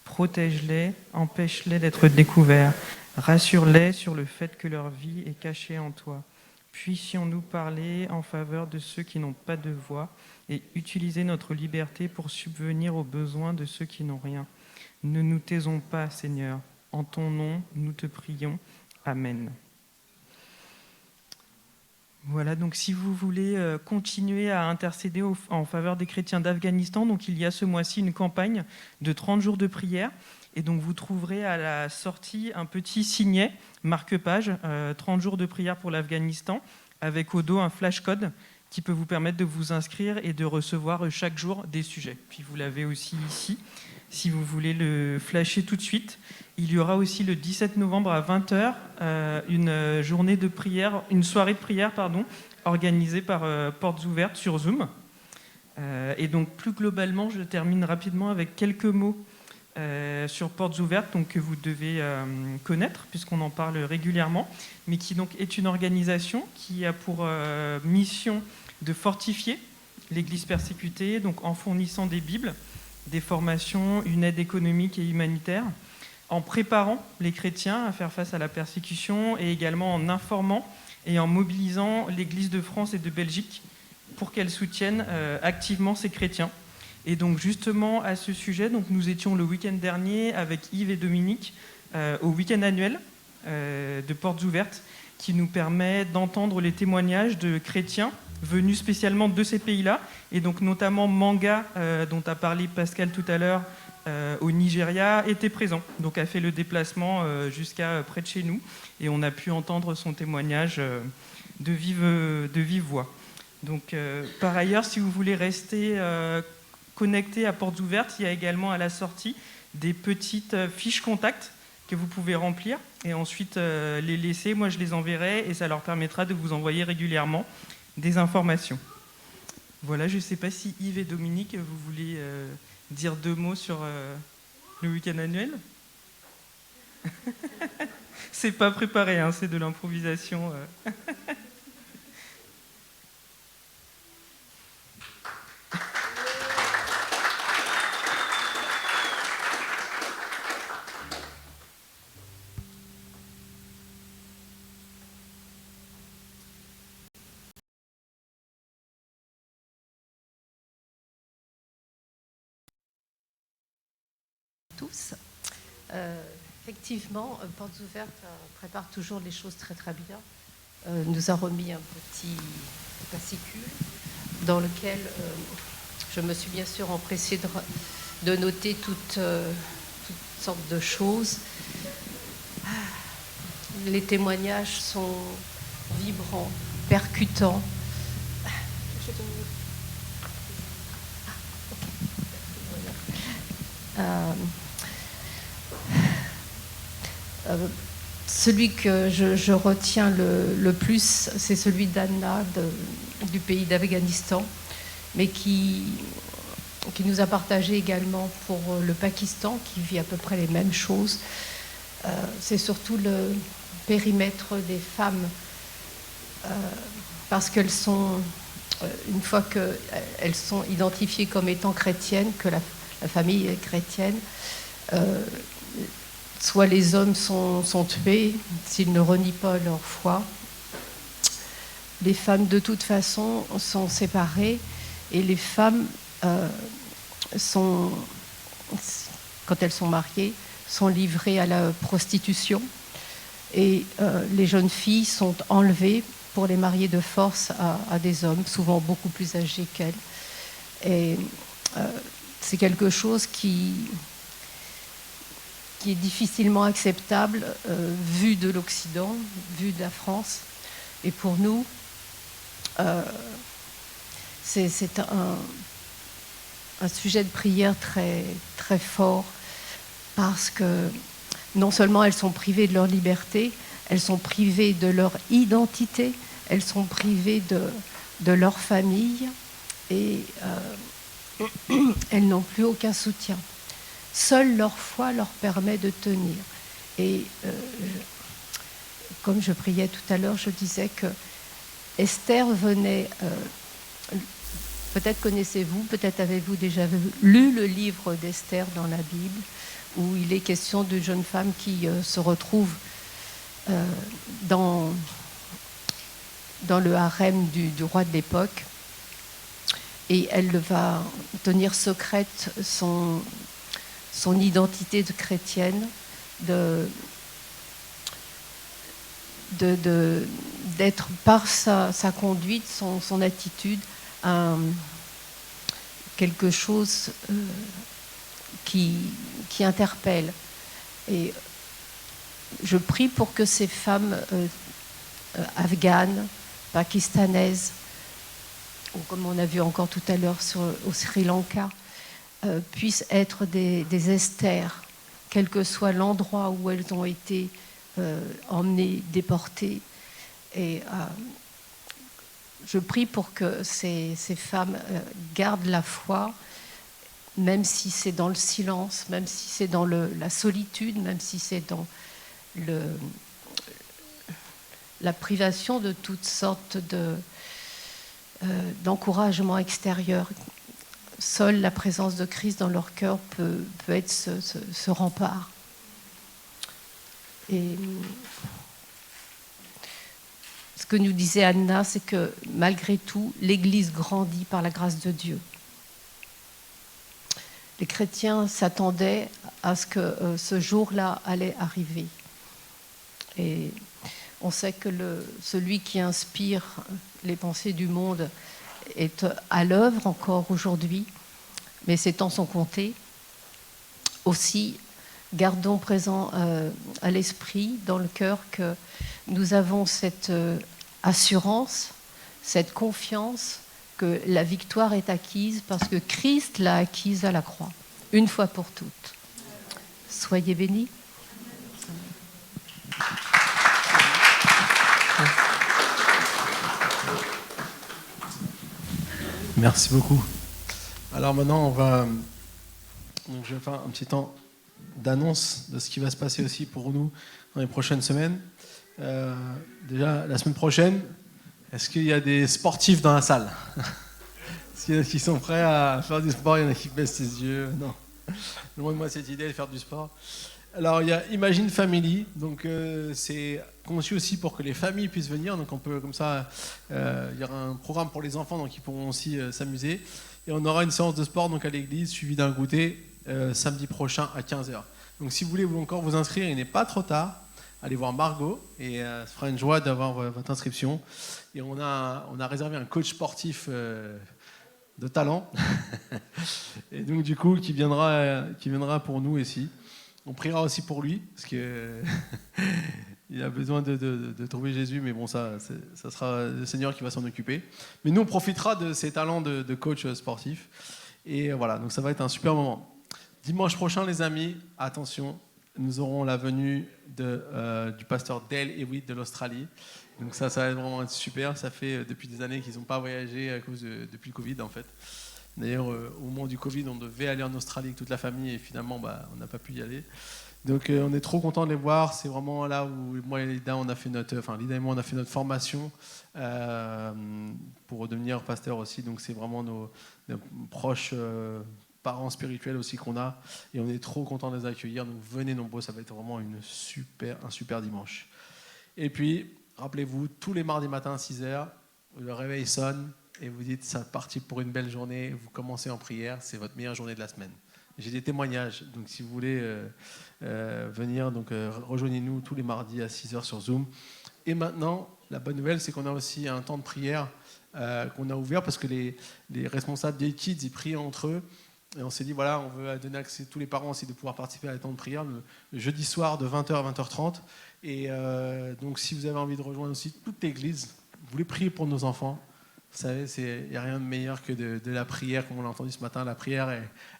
L: Protège-les, empêche-les d'être découverts, rassure-les sur le fait que leur vie est cachée en toi. Puissions-nous parler en faveur de ceux qui n'ont pas de voix et utiliser notre liberté pour subvenir aux besoins de ceux qui n'ont rien. Ne nous taisons pas, Seigneur. En ton nom, nous te prions. Amen. Voilà, donc si vous voulez continuer à intercéder en faveur des chrétiens d'Afghanistan, donc il y a ce mois-ci une campagne de 30 jours de prière. Et donc vous trouverez à la sortie un petit signet, marque-page, 30 jours de prière pour l'Afghanistan, avec au dos un flashcode qui peut vous permettre de vous inscrire et de recevoir chaque jour des sujets. Puis vous l'avez aussi ici, si vous voulez le flasher tout de suite. Il y aura aussi le 17 novembre à 20h une journée de prière, une soirée de prière, organisée par Portes Ouvertes sur Zoom. Et donc plus globalement, je termine rapidement avec quelques mots sur Portes Ouvertes, donc, que vous devez connaître, puisqu'on en parle régulièrement, mais qui donc est une organisation qui a pour mission de fortifier l'Église persécutée, donc en fournissant des Bibles, des formations, une aide économique et humanitaire, en préparant les chrétiens à faire face à la persécution et également en informant et en mobilisant l'Église de France et de Belgique pour qu'elle soutienne activement ces chrétiens. Et donc justement à ce sujet, donc nous étions le week-end dernier avec Yves et Dominique au week-end annuel de Portes Ouvertes qui nous permet d'entendre les témoignages de chrétiens venus spécialement de ces pays-là, et donc notamment Manga, dont a parlé Pascal tout à l'heure, au Nigeria, était présent, donc a fait le déplacement jusqu'à près de chez nous, et on a pu entendre son témoignage de vive voix. Donc par ailleurs, si vous voulez rester connecté à Portes Ouvertes, il y a également à la sortie des petites fiches contacts que vous pouvez remplir et ensuite les laisser. Moi, je les enverrai et ça leur permettra de vous envoyer régulièrement des informations. Voilà, je ne sais pas si Yves et Dominique, vous voulez dire 2 mots sur le week-end annuel. C'est pas préparé, hein, c'est de l'improvisation.
O: Tous. Effectivement, Portes Ouvertes prépare toujours les choses très très bien. Nous a remis un petit fascicule dans lequel je me suis bien sûr empressée de noter toutes sortes de choses. Les témoignages sont vibrants, percutants. Celui que je retiens le plus, c'est celui d'Anna du pays d'Afghanistan, mais qui nous a partagé également pour le Pakistan, qui vit à peu près les mêmes choses. C'est surtout le périmètre des femmes, parce qu'elles sont, une fois qu'elles sont identifiées comme étant chrétiennes, que la famille est chrétienne, soit les hommes sont tués s'ils ne renient pas leur foi. Les femmes, de toute façon, sont séparées et les femmes, quand elles sont mariées, sont livrées à la prostitution. Et les jeunes filles sont enlevées pour les marier de force à des hommes, souvent beaucoup plus âgés qu'elles. Et c'est quelque chose qui est difficilement acceptable vu de l'Occident, vu de la France. Et pour nous, c'est un sujet de prière très, très fort, parce que non seulement elles sont privées de leur liberté, elles sont privées de leur identité, elles sont privées de leur famille, et elles n'ont plus aucun soutien. Seule leur foi leur permet de tenir. Et comme je priais tout à l'heure, je disais que Esther venait... peut-être connaissez-vous, peut-être avez-vous déjà lu le livre d'Esther dans la Bible, où il est question d'une jeune femme qui se retrouve dans le harem du roi de l'époque, et elle va tenir secrète son identité de chrétienne, d'être par sa conduite, son attitude, quelque chose qui interpelle. Et je prie pour que ces femmes afghanes, pakistanaises, ou comme on a vu encore tout à l'heure au Sri Lanka, puissent être des Esther, quel que soit l'endroit où elles ont été emmenées, déportées. Et je prie pour que ces femmes gardent la foi, même si c'est dans le silence, même si c'est dans la solitude, même si c'est dans la privation de toutes sortes d'encouragement extérieur. Seule la présence de Christ dans leur cœur peut être ce rempart. Et ce que nous disait Anna, c'est que malgré tout, l'Église grandit par la grâce de Dieu. Les chrétiens s'attendaient à ce que ce jour-là allait arriver. Et on sait que celui qui inspire les pensées du monde est à l'œuvre encore aujourd'hui, mais ces temps sont comptés. Aussi, gardons présent à l'esprit, dans le cœur, que nous avons cette assurance, cette confiance que la victoire est acquise parce que Christ l'a acquise à la croix, une fois pour toutes. Soyez bénis.
A: Merci beaucoup. Alors maintenant, je vais faire un petit temps d'annonce de ce qui va se passer aussi pour nous dans les prochaines semaines. Déjà, la semaine prochaine, est-ce qu'il y a des sportifs dans la salle? Est-ce qu'il y en a qui sont prêts à faire du sport? Il y en a qui baissent les yeux? Non. Demande-moi cette idée de faire du sport. Alors, il y a Imagine Family, donc c'est conçu aussi pour que les familles puissent venir. Donc, on peut, comme ça, il y aura un programme pour les enfants, donc ils pourront aussi s'amuser. Et on aura une séance de sport donc à l'église, suivie d'un goûter, samedi prochain à 15h. Donc, si vous voulez encore vous inscrire, il n'est pas trop tard. Allez voir Margot, et ce sera une joie d'avoir votre inscription. Et on a réservé un coach sportif de talent, et donc du coup, qui viendra pour nous ici. On priera aussi pour lui, parce qu'il a besoin de trouver Jésus, mais bon, ça sera le Seigneur qui va s'en occuper. Mais nous, on profitera de ses talents de coach sportif. Et voilà, donc ça va être un super moment. Dimanche prochain, les amis, attention, nous aurons la venue du pasteur Dale Hewitt de l'Australie. Donc ça va vraiment être super. Ça fait depuis des années qu'ils n'ont pas voyagé depuis le Covid, en fait. D'ailleurs, au moment du Covid, on devait aller en Australie avec toute la famille et finalement, on n'a pas pu y aller. Donc, on est trop contents de les voir. C'est vraiment là où moi et Lida, Lida et moi, on a fait notre formation pour devenir pasteur aussi. Donc, c'est vraiment nos proches parents spirituels aussi qu'on a. Et on est trop contents de les accueillir. Donc, venez nombreux. Ça va être vraiment un super dimanche. Et puis, rappelez-vous, tous les mardis matins à 6h, le réveil sonne. Et vous dites, c'est parti pour une belle journée, vous commencez en prière, c'est votre meilleure journée de la semaine. J'ai des témoignages, donc si vous voulez venir, rejoignez-nous tous les mardis à 6h sur Zoom. Et maintenant, la bonne nouvelle, c'est qu'on a aussi un temps de prière qu'on a ouvert parce que les responsables des kids, ils prient entre eux. Et on s'est dit, voilà, on veut donner accès à tous les parents aussi de pouvoir participer à un temps de prière le jeudi soir de 20h à 20h30. Et donc, si vous avez envie de rejoindre aussi toute l'église, vous voulez prier pour nos enfants, Vous savez, il n'y a rien de meilleur que de la prière, comme on l'a entendu ce matin. La prière,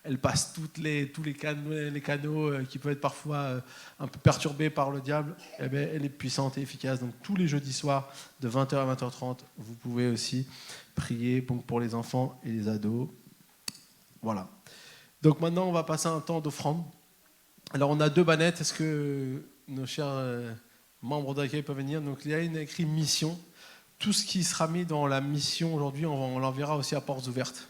A: elle passe tous les canaux qui peuvent être parfois un peu perturbés par le diable. Eh bien, elle est puissante et efficace. Donc tous les jeudis soirs, de 20h à 20h30, vous pouvez aussi prier pour les enfants et les ados. Voilà. Donc maintenant, on va passer un temps d'offrande. Alors on a 2 bannettes. Est-ce que nos chers membres d'accueil peuvent venir? Donc il y a écrit mission. Tout ce qui sera mis dans la mission aujourd'hui, on l'enverra aussi à Portes Ouvertes.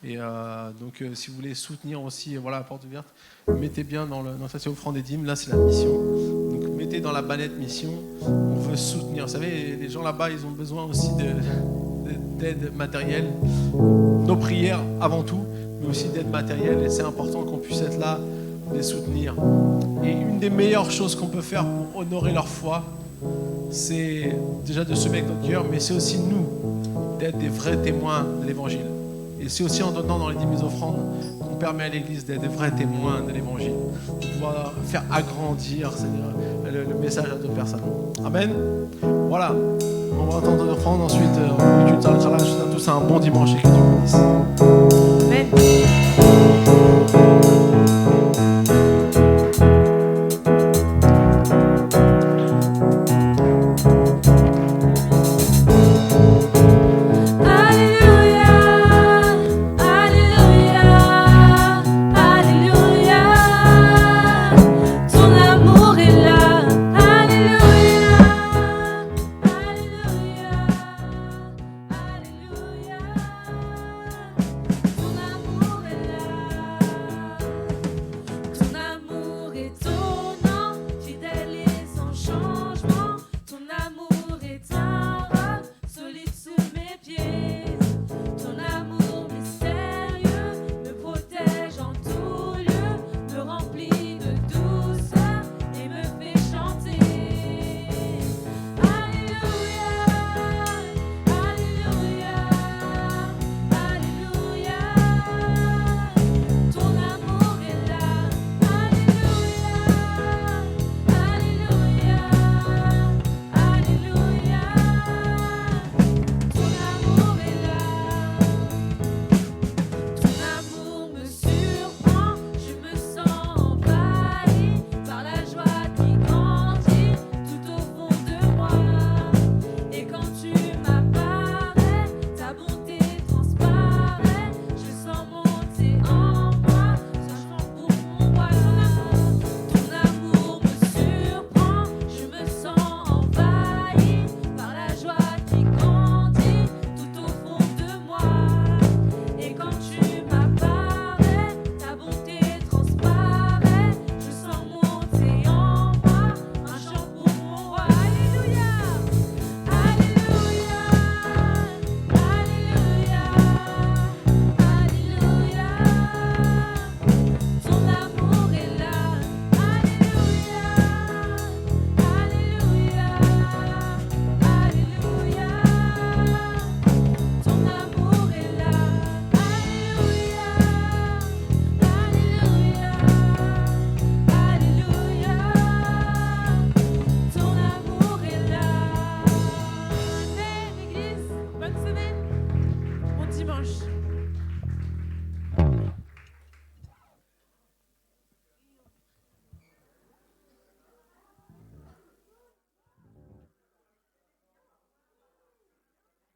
A: Et donc, si vous voulez soutenir aussi à Portes Ouvertes, mettez bien dans ça, c'est offrande et dîmes. Là, c'est la mission. Donc, mettez dans la banette mission. On veut soutenir. Vous savez, les gens là-bas, ils ont besoin aussi d'aide matérielle. Nos prières avant tout, mais aussi d'aide matérielle. Et c'est important qu'on puisse être là, les soutenir. Et une des meilleures choses qu'on peut faire pour honorer leur foi, c'est déjà de semer avec notre cœur, mais c'est aussi nous d'être des vrais témoins de l'Évangile. Et c'est aussi en donnant dans les dîmes et offrandes qu'on permet à l'Église d'être des vrais témoins de l'Évangile, de pouvoir faire agrandir le message à d'autres personnes. Amen. Voilà, on va entendre l'offrande, ensuite on écoute. Je vous souhaite à tous un bon dimanche et que Dieu vous bénisse.
K: Amen.